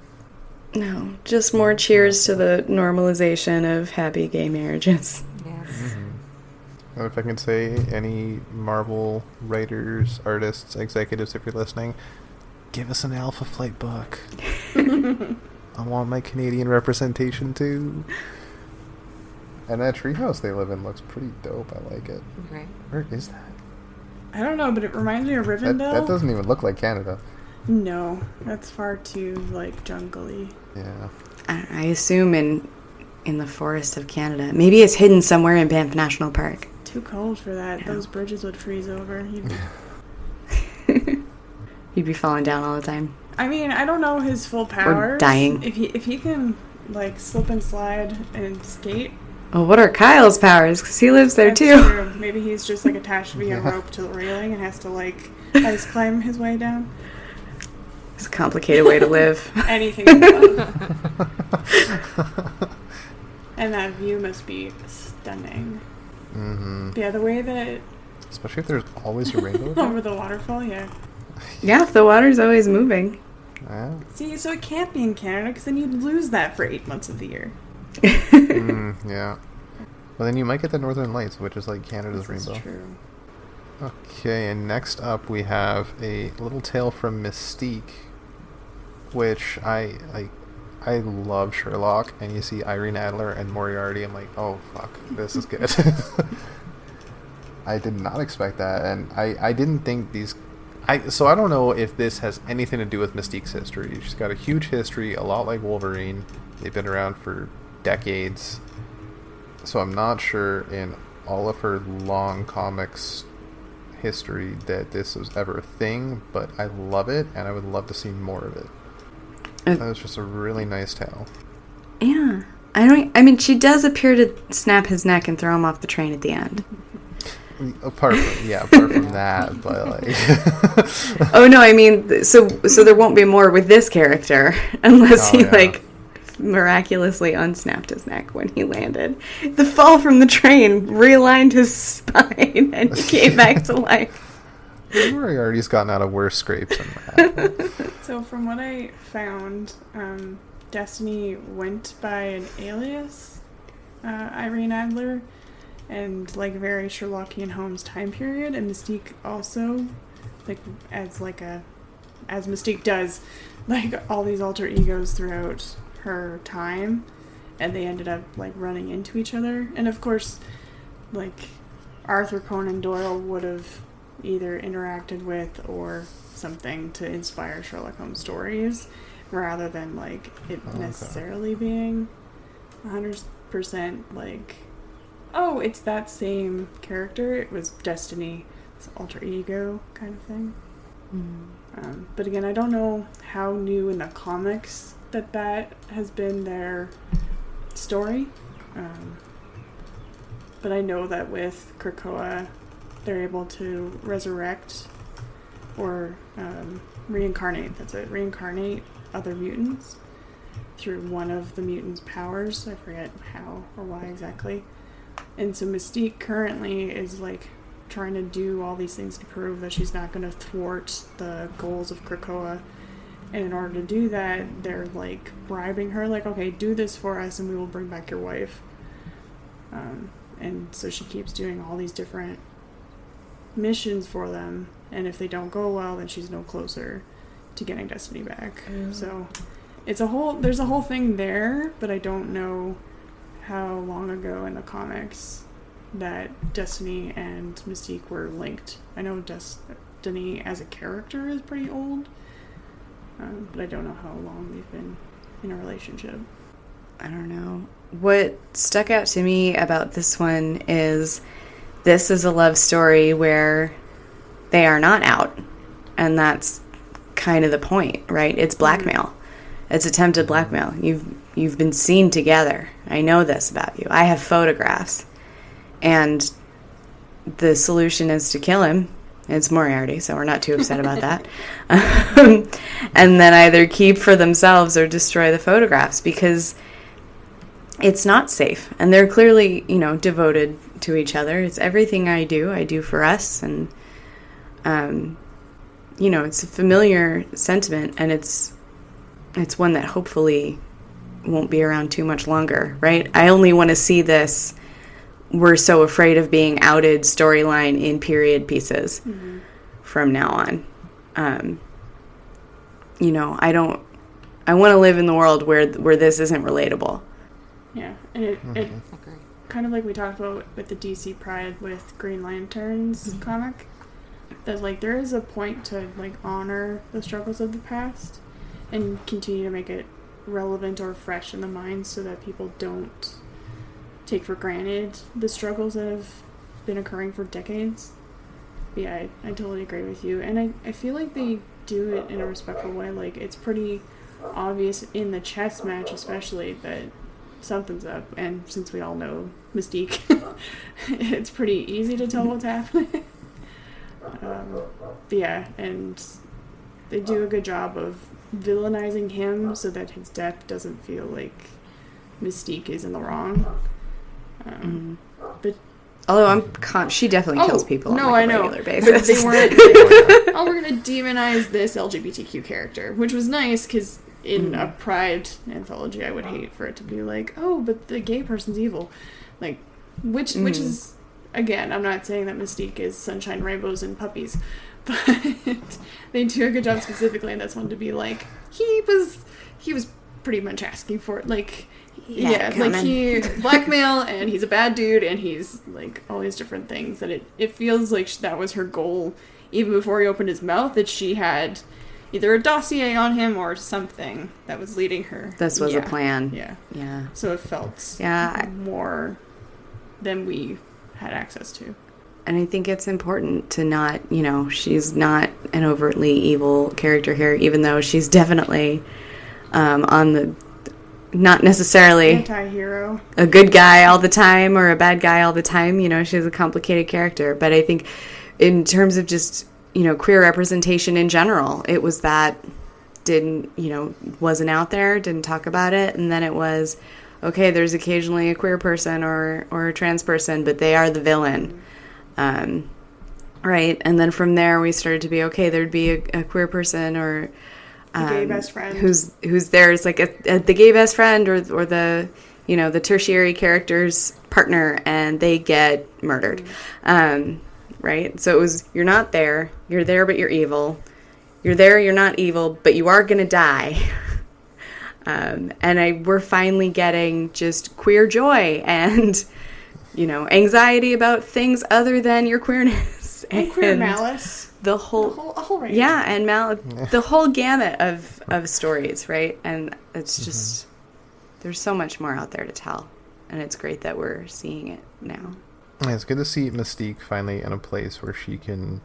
No, just more cheers to the normalization of happy gay marriages. Yes. Mm-hmm. If I can say, any Marvel writers, artists, executives, if you're listening, give us an Alpha Flight book. I want my Canadian representation too. And that treehouse they live in looks pretty dope. I like it. Right. Where is that? I don't know, but it reminds me of Rivendell. That doesn't even look like Canada. No, that's far too, like, jungly. Yeah. I assume in the forest of Canada. Maybe it's hidden somewhere in Banff National Park. Too cold for that. Yeah. Those bridges would freeze over. You'd be falling down all the time. I mean, I don't know his full powers. Or dying. If he can, like, slip and slide and skate. Well, what are Kyle's powers? Because he lives there, that's too. True. Maybe he's just, like, attached via rope to the railing and has to, like, ice climb his way down. It's a complicated way to live. Anything. And that view must be stunning. Mm-hmm. Yeah, the way that... Especially if there's always a rainbow. Over the waterfall, yeah. Yeah, if the water's always moving. Yeah. See, so it can't be in Canada, because then you'd lose that for 8 months of the year. Yeah. Well, then you might get the Northern Lights, which is like Canada's rainbow. That's true. Okay, and next up we have a little tale from Mystique, which I love Sherlock, and you see Irene Adler and Moriarty, I'm like, oh fuck, this is good. I did not expect that, and I didn't think these... So I don't know if this has anything to do with Mystique's history. She's got a huge history, a lot like Wolverine. They've been around for decades. So I'm not sure in all of her long comics history that this was ever a thing, but I love it, and I would love to see more of it. That was just a really nice tale. Yeah. I mean, she does appear to snap his neck and throw him off the train at the end. Apart from that, but like... Oh no, I mean, so there won't be more with this character unless he miraculously unsnapped his neck when he landed. The fall from the train realigned his spine and he came back to life. Moriarty's gotten out of worse scrapes than that. So from what I found, Destiny went by an alias, Irene Adler, and like very Sherlockian Holmes time period, and Mystique also, like as Mystique does, like all these alter egos throughout her time, and they ended up like running into each other. And of course, like Arthur Conan Doyle would have either interacted with or something to inspire Sherlock Holmes stories, rather than like it necessarily being 100% like, oh, it's that same character. It was Destiny, it's alter ego kind of thing. But again, I don't know how new in the comics that has been their story. But I know that with Krakoa, they're able to resurrect or reincarnate. That's it. Reincarnate other mutants through one of the mutants' powers. I forget how or why exactly. And so Mystique currently is like trying to do all these things to prove that she's not going to thwart the goals of Krakoa. And in order to do that, they're like bribing her, like, okay, do this for us and we will bring back your wife. And so she keeps doing all these different missions for them, and if they don't go well, then she's no closer to getting Destiny back. So there's a whole thing there, but I don't know how long ago in the comics that Destiny and Mystique were linked. I know Destiny as a character is pretty old, but I don't know how long they've been in a relationship. I don't know. What stuck out to me about this one is this is a love story where they are not out. And that's kind of the point, right? It's blackmail. It's attempted blackmail. You've been seen together. I know this about you. I have photographs. And the solution is to kill him. It's Moriarty, so we're not too upset about that. And then either keep for themselves or destroy the photographs, because it's not safe. And they're clearly, devoted to each other. It's everything I do for us. And, it's a familiar sentiment, and it's one that hopefully won't be around too much longer, right? I only want to see this "we're so afraid of being outed" storyline in period pieces from now on. I want to live in the world where this isn't relatable. Yeah, and it kind of like we talked about with the DC Pride with Green Lantern's comic, that like there is a point to like honor the struggles of the past and continue to make it relevant or fresh in the mind, so that people don't take for granted the struggles that have been occurring for decades. But yeah, I totally agree with you, and I feel like they do it in a respectful way. Like, it's pretty obvious in the chess match especially that something's up, and since we all know Mystique, it's pretty easy to tell what's happening. But yeah, and they do a good job of villainizing him so that his death doesn't feel like Mystique is in the wrong. But although she definitely kills people on a regular basis. But they weren't oh, we're gonna demonize this LGBTQ character, which was nice, because in a Pride anthology, I would hate for it to be like, oh, but the gay person's evil, like, which is, again, I'm not saying that Mystique is sunshine, rainbows, and puppies, but they do a good job specifically in this one to be like, he was pretty much asking for it, like, like he blackmail, and he's a bad dude, and he's like all these different things that it feels like that was her goal even before he opened his mouth, that she had either a dossier on him or something that was leading her. This was a plan. Yeah. So it felt more than we had access to. And I think it's important to not, she's not an overtly evil character here, even though she's definitely on the, not necessarily anti-hero, a good guy all the time or a bad guy all the time. She's a complicated character. But I think in terms of just, queer representation in general, it was that wasn't out there, didn't talk about it. And then it was, okay, there's occasionally a queer person or a trans person, but they are the villain. Right, and then from there we started to be okay. There'd be a queer person or The gay best friend. who's there is like the gay best friend or the the tertiary character's partner, and they get murdered. Right, so it was you're not there, you're there, but you're evil. You're there, you're not evil, but you are gonna die. And we're finally getting just queer joy and anxiety about things other than your queerness and queer malice. The whole range. Yeah, and the whole gamut of stories, right? And it's just there's so much more out there to tell, and it's great that we're seeing it now. Yeah, it's good to see Mystique finally in a place where she can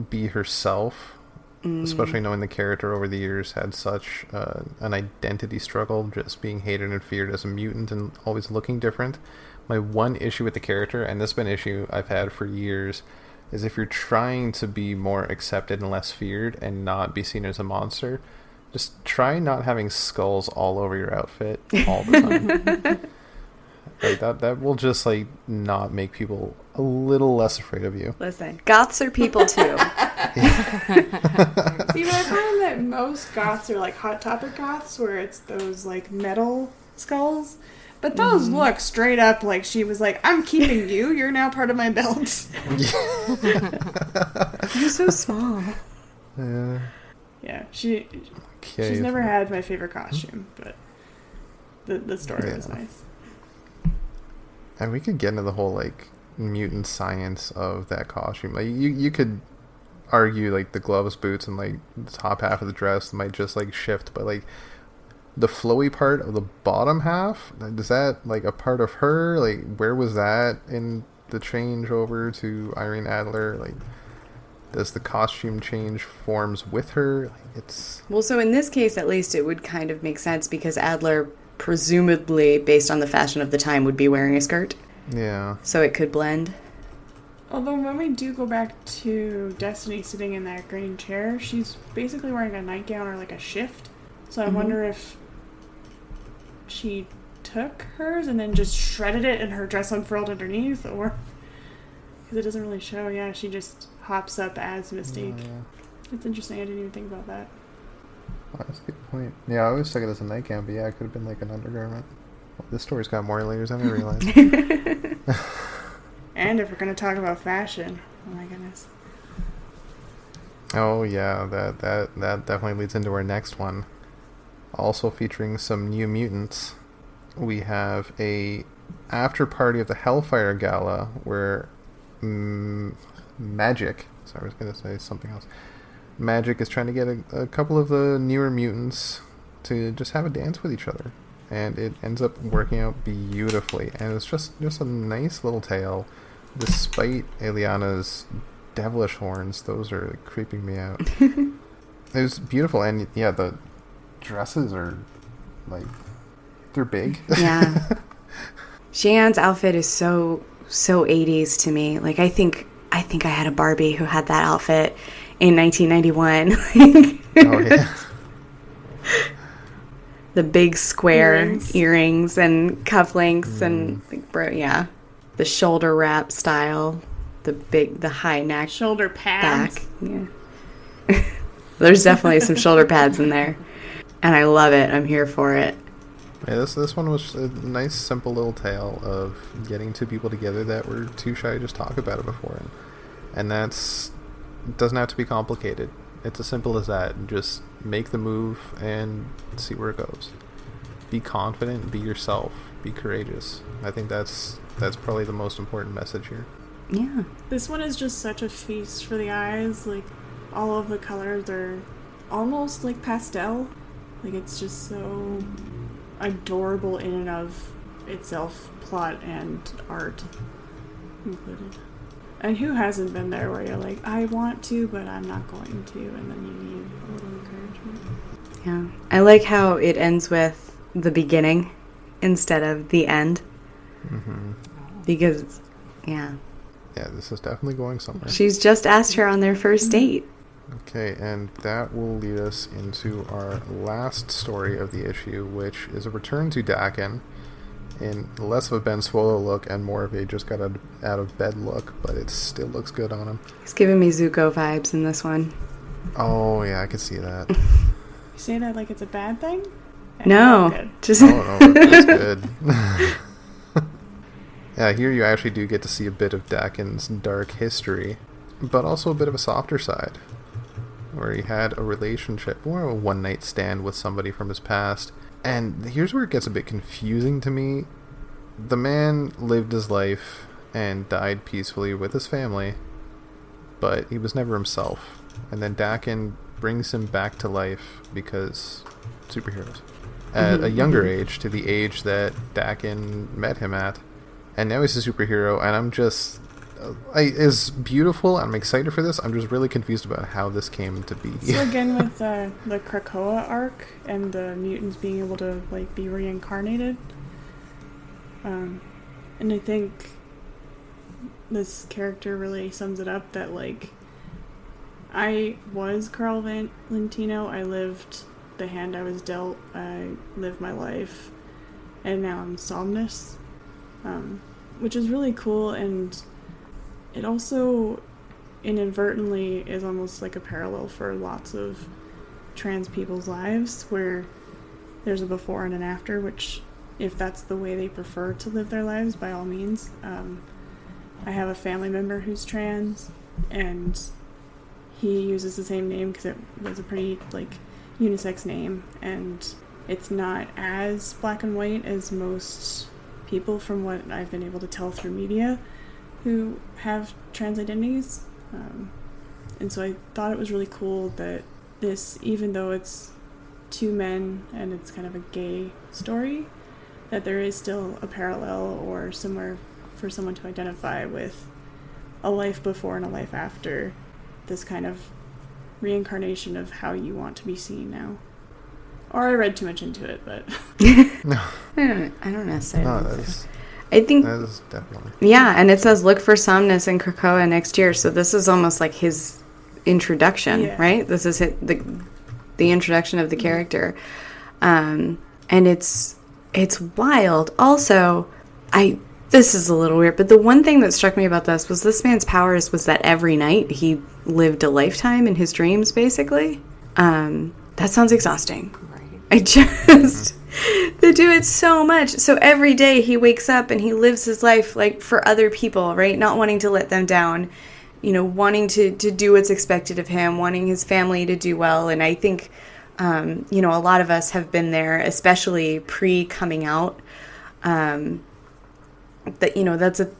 be herself, especially knowing the character over the years had such an identity struggle, just being hated and feared as a mutant and always looking different. My one issue with the character, and this has been an issue I've had for years, is if you're trying to be more accepted and less feared and not be seen as a monster, just try not having skulls all over your outfit all the time. Like that will just not make people a little less afraid of you. Listen, goths are people too. See, but I find that most goths are like Hot Topic goths, where it's those metal skulls. But those look straight up like she was like, I'm keeping you. You're now part of my belt. You're so small. Yeah, she's never had my favorite costume, but the story was nice. And we could get into the whole mutant science of that costume. You could argue the gloves, boots, and the top half of the dress might just shift, but the flowy part of the bottom half, is that a part of her? Where was that in the change over to Irene Adler? Does the costume change forms with her? So in this case, at least, it would kind of make sense because Adler, presumably based on the fashion of the time, would be wearing a skirt. Yeah. So it could blend. Although when we do go back to Destiny sitting in that green chair, she's basically wearing a nightgown or a shift. So I wonder if she took hers and then just shredded it and her dress unfurled underneath, or because it doesn't really show. Yeah, she just hops up as Mystique. It's interesting. I didn't even think about that. Oh, that's a good point. Yeah, I always took it as a nightgown, but yeah, it could have been an undergarment. Well, this story's got more layers than I realized. And if we're going to talk about fashion, oh my goodness. Oh yeah, that definitely leads into our next one. Also featuring some New Mutants, we have a after party of the Hellfire Gala where Magic. Sorry, I was going to say something else. Magic is trying to get a couple of the newer mutants to just have a dance with each other, and it ends up working out beautifully. And it's just a nice little tale, despite Eliana's devilish horns. Those are creeping me out. It was beautiful, and yeah, the dresses are they're big. Yeah. Jeanne's outfit is so 80s to me. I think I had a Barbie who had that outfit in 1991. Oh yeah. The big square earrings and cufflinks and yeah, the shoulder wrap style, the high neck, shoulder pads. Back. Yeah. There's definitely some shoulder pads in there, and I love it. I'm here for it. Yeah, this one was a nice, simple little tale of getting two people together that were too shy to just talk about it before, and it doesn't have to be complicated. It's as simple as that. Just make the move and see where it goes. Be confident, be yourself, be courageous. I think that's probably the most important message here. Yeah. This one is just such a feast for the eyes. All of the colors are almost pastel. It's just so adorable in and of itself, plot and art included. And who hasn't been there where you're I want to, but I'm not going to, and then you need a little encouragement. Yeah. I like how it ends with the beginning instead of the end. Mm-hmm. Because, yeah. Yeah, this is definitely going somewhere. She's just asked her on their first date. Okay, and that will lead us into our last story of the issue, which is a return to Dakin, in less of a Ben Swallow look and more of a just got out of bed look, but it still looks good on him. He's giving me Zuko vibes in this one. Oh, yeah, I could see that. You say that like it's a bad thing? No, just no, it's good. Yeah, here you actually do get to see a bit of Dakin's dark history, but also a bit of a softer side, where he had a relationship, or a one-night stand with somebody from his past. And here's where it gets a bit confusing to me. The man lived his life and died peacefully with his family, but he was never himself. And then Dakin brings him back to life because superheroes. At a younger age, to the age that Dakin met him at. And now he's a superhero, and I'm just... it's beautiful, and I'm excited for this. I'm just really confused about how this came to be. So again, with the Krakoa arc and the mutants being able to like be reincarnated, and I think this character really sums it up. That like, I was Carl Valentino. I lived the hand I was dealt. I lived my life, and now I'm Somnus, which is really cool. And it also inadvertently is almost like a parallel for lots of trans people's lives, where there's a before and an after, which, if that's the way they prefer to live their lives, by all means. I have a family member who's trans, and he uses the same name because it was a pretty like unisex name, and it's not as black and white as most people, from what I've been able to tell through media, who have trans identities. And so I thought it was really cool that this, even though it's two men and it's kind of a gay story, that there is still a parallel or somewhere for someone to identify with a life before and a life after, this kind of reincarnation of how you want to be seen now. Or I read too much into it, but... No. I don't necessarily. No, I think that is definitely... Yeah, and it says look for Somnus in Krakoa next year, so this is almost like his introduction, right? This is the introduction of the character. And it's wild. Also, this is a little weird, but the one thing that struck me about this man's powers was that every night he lived a lifetime in his dreams, basically. That sounds exhausting. Right. I just... They do it so much. So every day he wakes up and he lives his life like for other people, right? Not wanting to let them down, wanting to do what's expected of him, wanting his family to do well. And I think, a lot of us have been there, especially pre-coming out. That,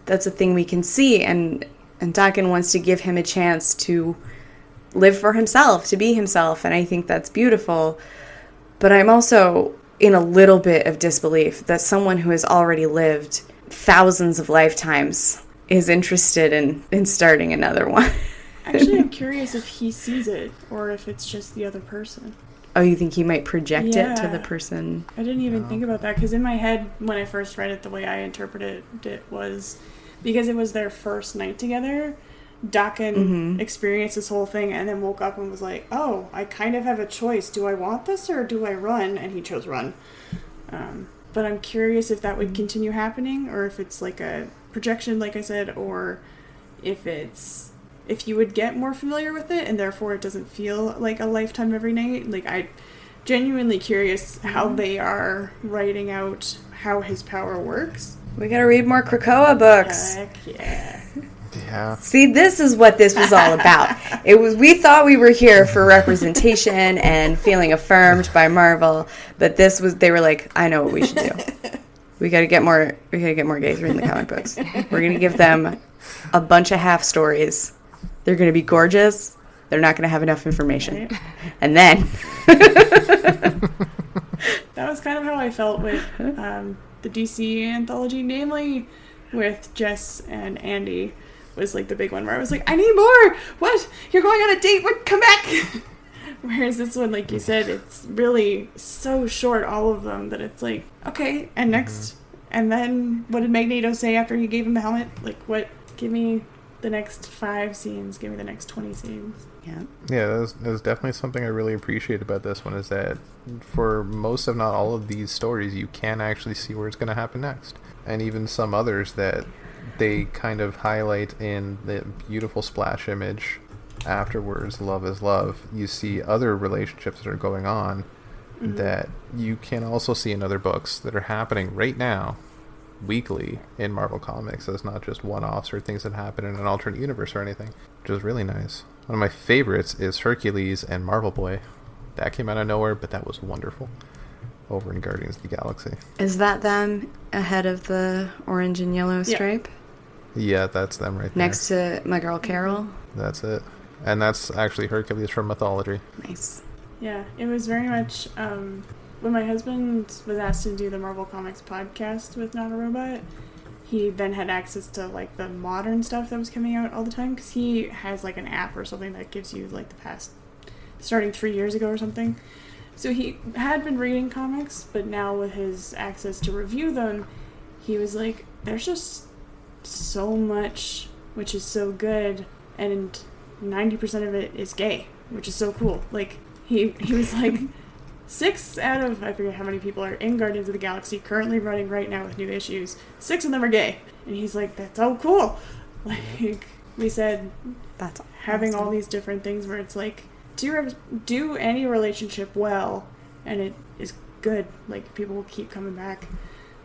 that's a thing we can see. And Dakin wants to give him a chance to live for himself, to be himself. And I think that's beautiful. But I'm also in a little bit of disbelief that someone who has already lived thousands of lifetimes is interested in starting another one. Actually, I'm curious if he sees it or if it's just the other person. Oh, you think he might project it to the person? I didn't even think about that, because in my head, when I first read it, the way I interpreted it was because it was their first night together. Dakin experienced this whole thing and then woke up and was like, oh, I kind of have a choice. Do I want this or do I run? And he chose run. But I'm curious if that would continue happening, or if it's like a projection, like I said, or if you would get more familiar with it and therefore it doesn't feel like a lifetime every night. Like, I'm genuinely curious how they are writing out how his power works. We gotta read more Krakoa books. Heck yeah. Yeah. See, this is what this was all about. We thought we were here for representation and feeling affirmed by Marvel, but they were like, I know what we should do. We gotta get more gays reading the comic books. We're gonna give them a bunch of half stories. They're gonna be gorgeous. They're not gonna have enough information. Right. And then that was kind of how I felt with the DC anthology, namely with Jess and Andy. Was like the big one where I was like, I need more. What? You're going on a date? What? Come back. Whereas this one, like you said, it's really so short, all of them, that it's like, okay, and next. And then what did Magneto say after he gave him the helmet? Like, what? Give me the next 5 scenes. Give me the next 20 scenes. Yeah. Yeah, that's definitely something I really appreciate about this one, is that for most, if not all of these stories, you can actually see where it's going to happen next. And even some others that they kind of highlight in the beautiful splash image afterwards, love is love, you see other relationships that are going on that you can also see in other books that are happening right now, weekly, in Marvel Comics. So it's not just one-offs or things that happen in an alternate universe or anything, which is really nice. One of my favorites is Hercules and Marvel Boy. That came out of nowhere, but that was wonderful. Over in Guardians of the Galaxy. Is that them ahead of the orange and yellow stripe? Yeah, that's them right there. Next to my girl Carol? That's it. And that's actually Hercules from Mythology. Nice. Yeah, it was very much, when my husband was asked to do the Marvel Comics podcast with Not a Robot, he then had access to, like, the modern stuff that was coming out all the time, because he has, like, an app or something that gives you, like, the past, starting 3 years ago or something. So he had been reading comics, but now with his access to review them, he was like, there's just so much which is so good, and 90% of it is gay, which is so cool. Like, he was like, 6 out of, I forget how many people are in Guardians of the Galaxy currently running right now with new issues. 6 of them are gay. And he's like, that's so cool. Like, we said, that's having awesome. all these different things where it's like, do any relationship well, and it is good. Like, people will keep coming back.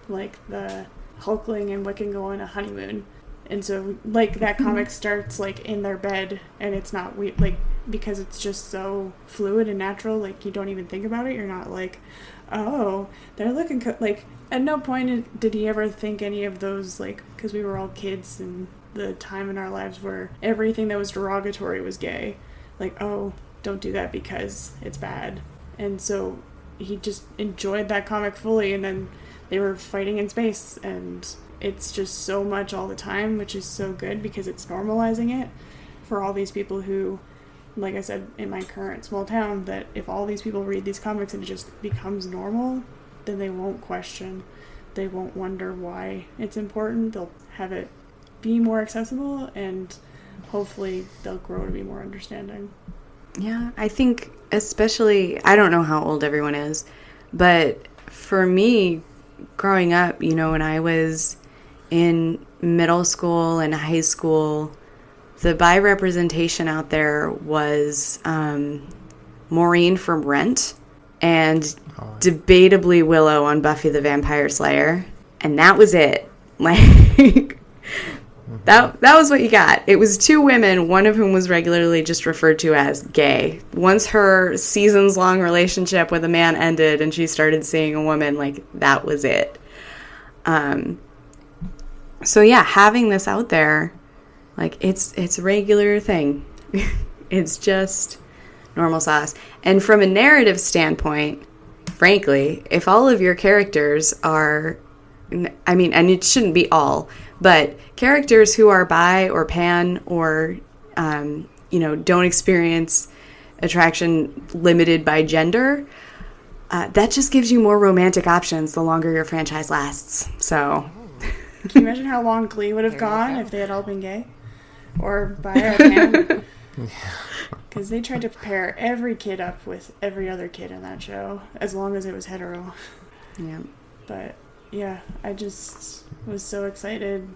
Like, the Hulkling and Wiccan go on a honeymoon. And so, like, that comic starts, like, in their bed, and it's not weird, like, because it's just so fluid and natural, like, you don't even think about it. You're not like, oh, they're looking, like, at no point did he ever think any of those, like, because we were all kids, and the time in our lives where everything that was derogatory was gay. Like, oh, don't do that because it's bad. And so, he just enjoyed that comic fully, and then they were fighting in space, and it's just so much all the time, which is so good because it's normalizing it for all these people who, like I said, in my current small town, that if all these people read these comics and it just becomes normal, then they won't question. They won't wonder why it's important. They'll have it be more accessible, and hopefully they'll grow to be more understanding. Yeah, I think especially, I don't know how old everyone is, but for me, growing up, you know, when I was in middle school and high school, the bi representation out there was Maureen from Rent and debatably Willow on Buffy the Vampire Slayer, and that was it. Like, that was what you got. It was 2 women, one of whom was regularly just referred to as gay. Once her seasons-long relationship with a man ended and she started seeing a woman, like, that was it. So yeah, having this out there, like, it's a regular thing. It's just normal sauce. And from a narrative standpoint, frankly, if all of your characters are, I mean, and it shouldn't be all, but characters who are bi or pan or, you know, don't experience attraction limited by gender, that just gives you more romantic options the longer your franchise lasts. So, can you imagine how long Glee would have gone if they had all been gay? Or bi or pan? Because they tried to pair every kid up with every other kid in that show, as long as it was hetero. Yeah. But, yeah, I just was so excited.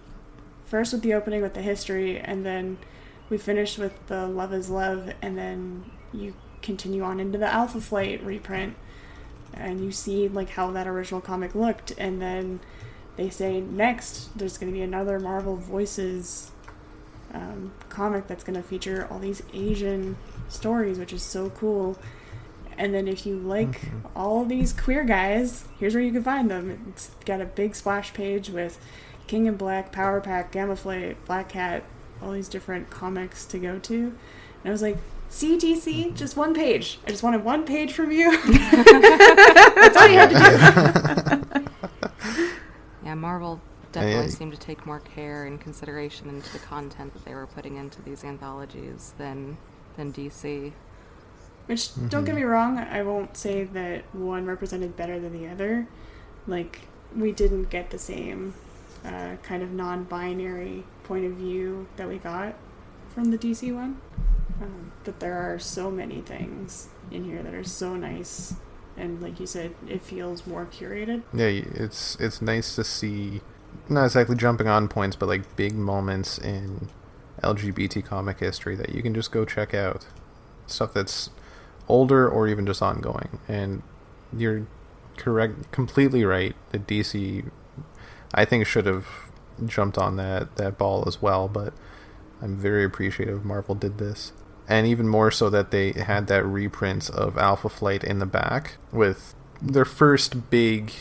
First with the opening with the history, and then we finished with the Love is Love, and then you continue on into the Alpha Flight reprint, and you see, like, how that original comic looked, and then they say next there's going to be another Marvel Voices comic that's going to feature all these Asian stories, which is so cool. And then if you like all these queer guys, here's where you can find them. It's got a big splash page with King in Black, Power Pack, Gamma Flight, Black Cat, all these different comics to go to. And I was like, CTC, just one page. I just wanted one page from you. That's all you had to do. Yeah, Marvel definitely seemed to take more care and consideration into the content that they were putting into these anthologies than DC. Which, don't get me wrong, I won't say that one represented better than the other. Like, we didn't get the same kind of non-binary point of view that we got from the DC one. But there are so many things in here that are so nice, and like you said, it feels more curated. Yeah, it's nice to see, not exactly jumping on points, but like big moments in LGBT comic history that you can just go check out. Stuff that's older or even just ongoing. And you're completely right that DC, I think, should have jumped on that ball as well, but I'm very appreciative Marvel did this. And even more so that they had that reprint of Alpha Flight in the back with their first big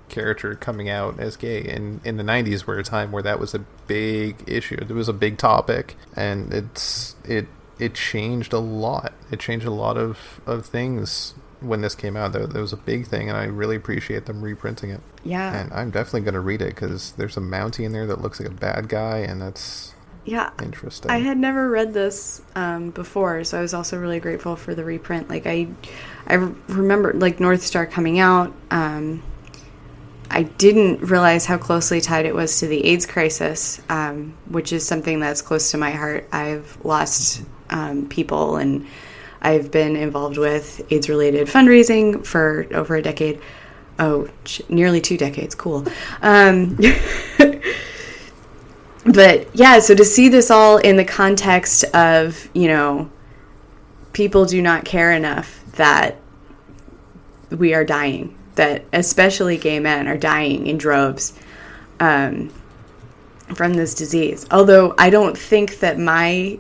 character coming out as gay. In the 90s were a time where that was a big issue. It was a big topic, and it changed a lot. It changed a lot of things when this came out. That was a big thing, and I really appreciate them reprinting it. Yeah. And I'm definitely going to read it because there's a Mountie in there that looks like a bad guy, and that's interesting. I had never read this before, so I was also really grateful for the reprint. Like I remember like North Star coming out. I didn't realize how closely tied it was to the AIDS crisis, which is something that's close to my heart. I've lost people, and I've been involved with AIDS-related fundraising for over a decade. Oh, nearly 2 decades. Cool. But yeah, so to see this all in the context of, people do not care enough that we are dying, that especially gay men are dying in droves from this disease. Although I don't think that my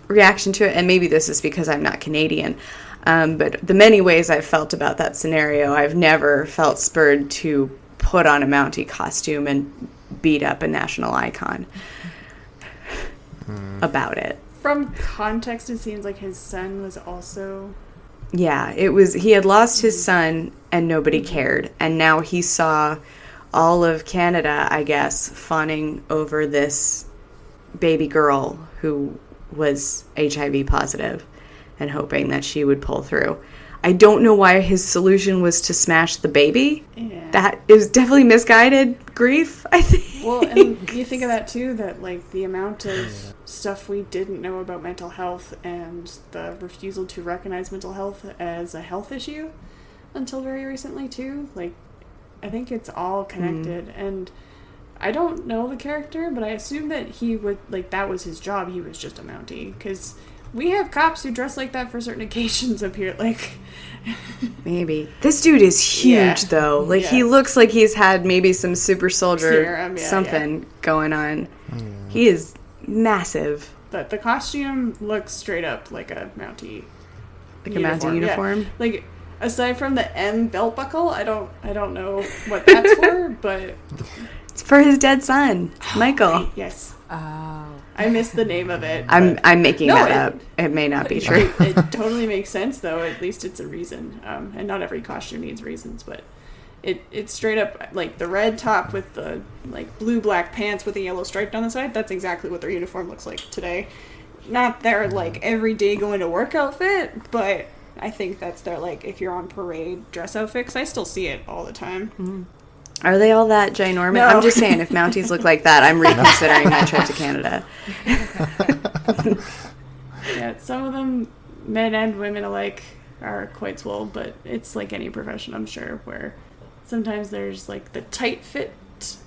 reaction to it, and maybe this is because I'm not Canadian, but the many ways I've felt about that scenario, I've never felt spurred to put on a Mountie costume and beat up a national icon about it. From context, it seems like his son was also... Yeah, it was. He had lost his son and nobody cared. And now he saw all of Canada, I guess, fawning over this baby girl who was HIV positive and hoping that she would pull through. I don't know why his solution was to smash the baby. Yeah. That is definitely misguided grief, I think. Well, and you think of that too, that like the amount of stuff we didn't know about mental health and the refusal to recognize mental health as a health issue until very recently too. Like, I think it's all connected. And I don't know the character, but I assume that he would, like, that was his job. He was just a Mountie, because we have cops who dress like that for certain occasions up here. Like, maybe this dude is huge, though. Like, he looks like he's had maybe some super soldier something going on. He is massive. But the costume looks straight up like a Mountie, like a Mountie uniform. Yeah. Like, aside from the M belt buckle, I don't know what that's for, but it's for his dead son, Michael. Right, yes. Oh. I missed the name of it. I'm making that up. It may not be true. It totally makes sense, though. At least it's a reason. And not every costume needs reasons, but it's straight up like the red top with the like blue-black pants with a yellow stripe down the side. That's exactly what their uniform looks like today. Not their like everyday going to work outfit, but I think that's their like if you're on parade dress outfit. 'Cause I still see it all the time. Mm-hmm. Are they all that ginormous? No. I'm just saying, if Mounties look like that, I'm reconsidering my trip to Canada. Yeah, some of them, men and women alike, are quite swole, but it's like any profession, I'm sure, where sometimes there's like the tight fit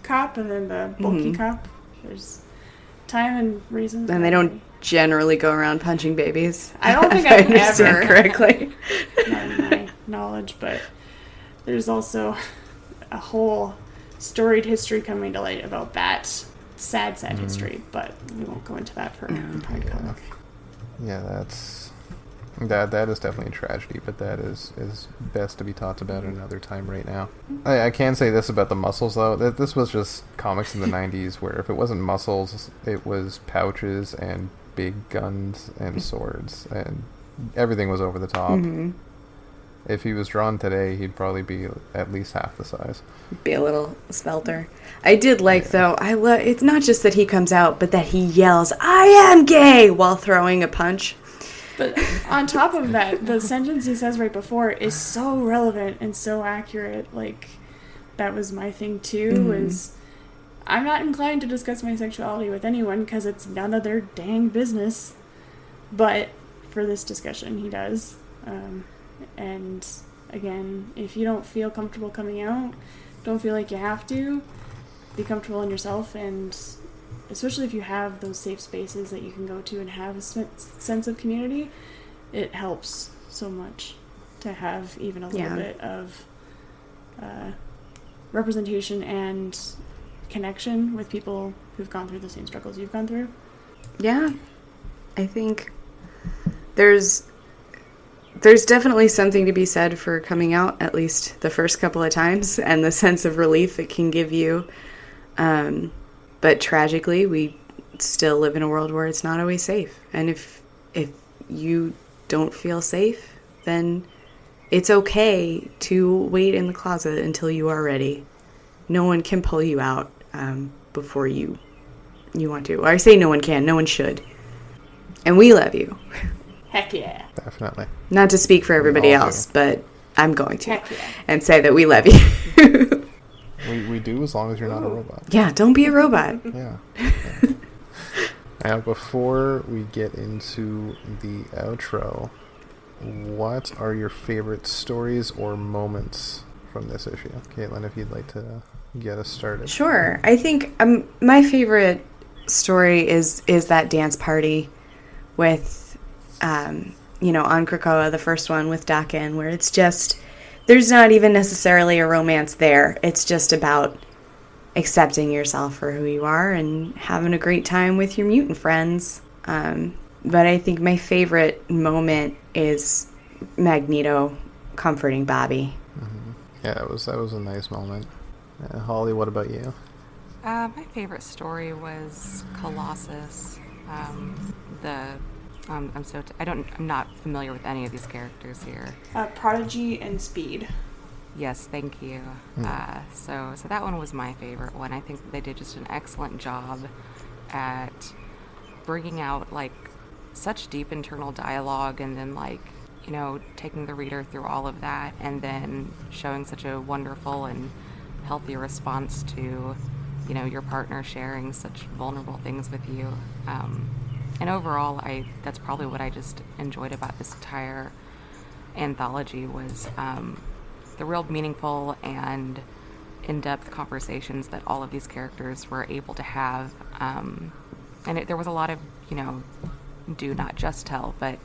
cop and then the bulky cop. There's time and reasons. And they don't generally go around punching babies. I don't think I've ever correctly. Not in my knowledge, but there's also a whole storied history coming to light about that sad history, but we won't go into that for Pride Comic. Yeah, that is definitely a tragedy, but that is best to be talked about at another time right now. I can say this about the muscles, though. That this was just comics in the 90s where if it wasn't muscles, it was pouches and big guns and swords, and everything was over the top. Mm-hmm. If he was drawn today, he'd probably be at least half the size. Be a little svelter. I did like, though, it's not just that he comes out, but that he yells, "I am gay," while throwing a punch. But on top of that, the sentence he says right before is so relevant and so accurate. Like, that was my thing, too, was I'm not inclined to discuss my sexuality with anyone because it's none of their dang business. But for this discussion, he does. And again, if you don't feel comfortable coming out, don't feel like you have to, be comfortable in yourself, and especially if you have those safe spaces that you can go to and have a sense of community, it helps so much to have even a little bit of representation and connection with people who've gone through the same struggles you've gone through. Yeah, I think there's definitely something to be said for coming out at least the first couple of times and the sense of relief it can give you. But tragically, we still live in a world where it's not always safe. And if you don't feel safe, then it's okay to wait in the closet until you are ready. No one can pull you out before you want to. Or I say no one can, no one should. And we love you. Heck yeah. Definitely. Not to speak for everybody else, but I'm going to. Heck yeah. And say that we love you. We do, as long as you're not a robot. Yeah, don't be a robot. Yeah. Now, before we get into the outro, what are your favorite stories or moments from this issue? Caitlin, if you'd like to get us started. Sure. I think my favorite story is that dance party with, on Krakoa, the first one with Dakin, where it's just, there's not even necessarily a romance there. It's just about accepting yourself for who you are and having a great time with your mutant friends. But I think my favorite moment is Magneto comforting Bobby. Mm-hmm. Yeah, that was a nice moment. Holly, what about you? My favorite story was Colossus. I'm not familiar with any of these characters here. Prodigy and Speed. Yes, thank you. So that one was my favorite one. I think they did just an excellent job at bringing out such deep internal dialogue, and then taking the reader through all of that, and then showing such a wonderful and healthy response to your partner sharing such vulnerable things with you. And overall, that's probably what I just enjoyed about this entire anthology was the real meaningful and in-depth conversations that all of these characters were able to have. And there was a lot of, do not just tell, but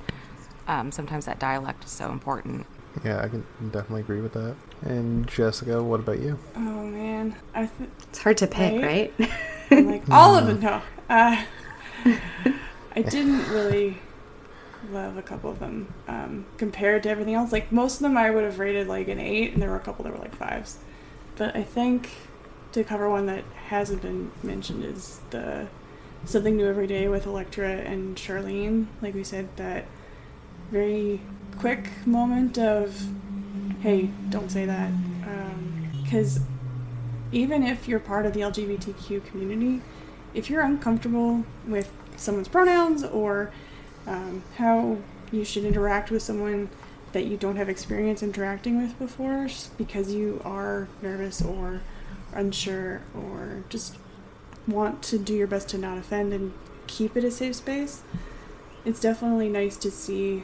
sometimes that dialect is so important. Yeah, I can definitely agree with that. And Jessica, what about you? Oh, man. It's hard to pick, right? I'm all of them, no. I didn't really love a couple of them compared to everything else. Most of them I would have rated an 8, and there were a couple that were 5s. But I think to cover one that hasn't been mentioned is the Something New Every Day with Elektra and Charlene. Like we said, that very quick moment of, hey, don't say that. Because even if you're part of the LGBTQ community, if you're uncomfortable with someone's pronouns or how you should interact with someone that you don't have experience interacting with before because you are nervous or unsure or just want to do your best to not offend and keep it a safe space, it's definitely nice to see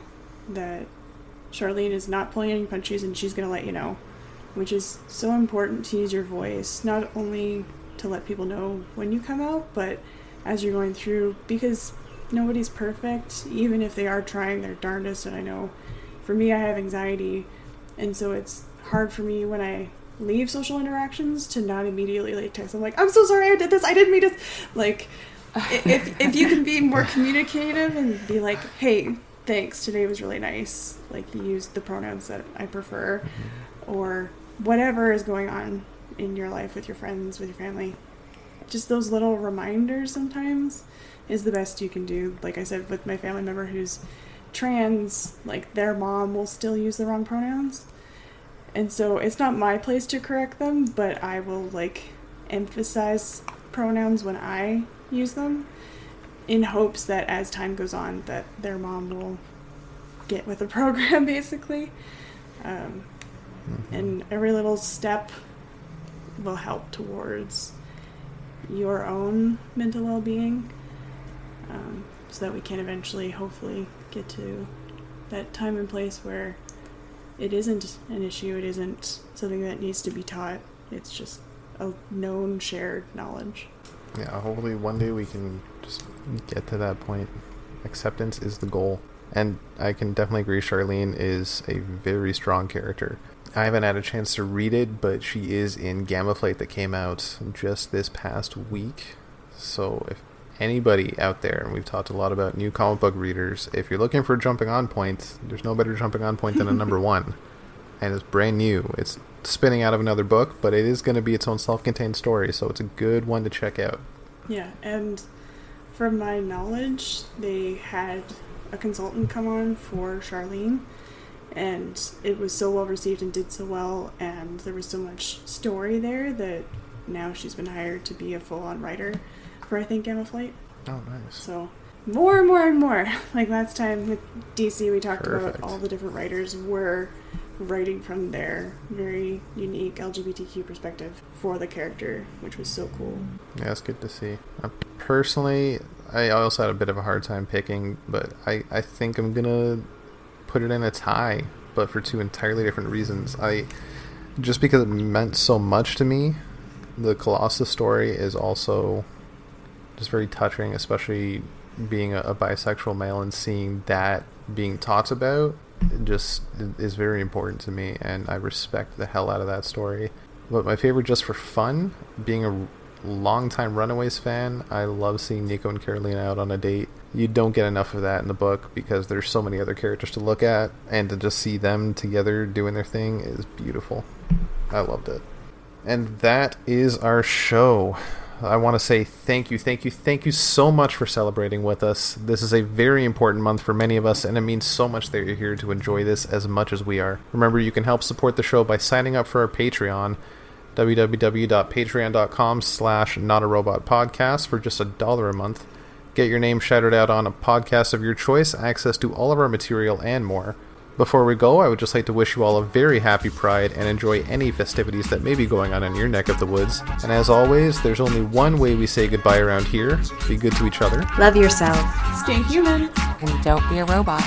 that Charlene is not pulling any punches and she's going to let you know, which is so important to use your voice, not only to let people know when you come out, but as you're going through, because nobody's perfect, even if they are trying their darndest. And I know for me, I have anxiety, and so it's hard for me when I leave social interactions to not immediately text. I'm I'm so sorry I did this, I didn't mean to. If you can be more communicative and be hey, thanks, today was really nice, you used the pronouns that I prefer, or whatever is going on in your life with your friends, with your family. Just those little reminders sometimes is the best you can do. Like I said, with my family member who's trans, their mom will still use the wrong pronouns. And so it's not my place to correct them, but I will emphasize pronouns when I use them in hopes that as time goes on that their mom will get with the program, basically. And every little step will help towards your own mental well-being, so that we can eventually hopefully get to that time and place where it isn't an issue, it isn't something that needs to be taught, it's just a known, shared knowledge. Yeah, hopefully one day we can just get to that point. Acceptance is the goal. And I can definitely agree Charlene is a very strong character. I haven't had a chance to read it, but she is in Gamma Flight that came out just this past week. So if anybody out there, and we've talked a lot about new comic book readers, if you're looking for a jumping on point, there's no better jumping on point than a number one. And it's brand new. It's spinning out of another book, but it is going to be its own self-contained story, so it's a good one to check out. Yeah, and from my knowledge, they had a consultant come on for Charlene, and it was so well received and did so well, and there was so much story there that now she's been hired to be a full-on writer for, I think, Gamma Flight. Oh, nice. So more and more and more. Like last time with DC, we talked Perfect. about all the different writers were writing from their very unique LGBTQ perspective for the character, which was so cool. Yeah, it's good to see. Personally, I also had a bit of a hard time picking, but I think I'm going to put it in a tie, but for two entirely different reasons. Just because it meant so much to me, the Colossus story is also just very touching, especially being a bisexual male and seeing that being taught about just is very important to me, and I respect the hell out of that story. But my favorite, just for fun, being a longtime Runaways fan, I love seeing Nico and Carolina out on a date. You don't get enough of that in the book because there's so many other characters to look at, and to just see them together doing their thing is beautiful. I loved it. And that is our show. I want to say thank you so much for celebrating with us. This is a very important month for many of us, and it means so much that you're here to enjoy this as much as we are. Remember, you can help support the show by signing up for our Patreon, www.patreon.com/notarobotpodcast for just $1 a month. Get your name shouted out on a podcast of your choice, access to all of our material, and more. Before we go, I would just like to wish you all a very happy Pride and enjoy any festivities that may be going on in your neck of the woods. And as always, there's only one way we say goodbye around here. Be good to each other. Love yourself. Stay human. And don't be a robot.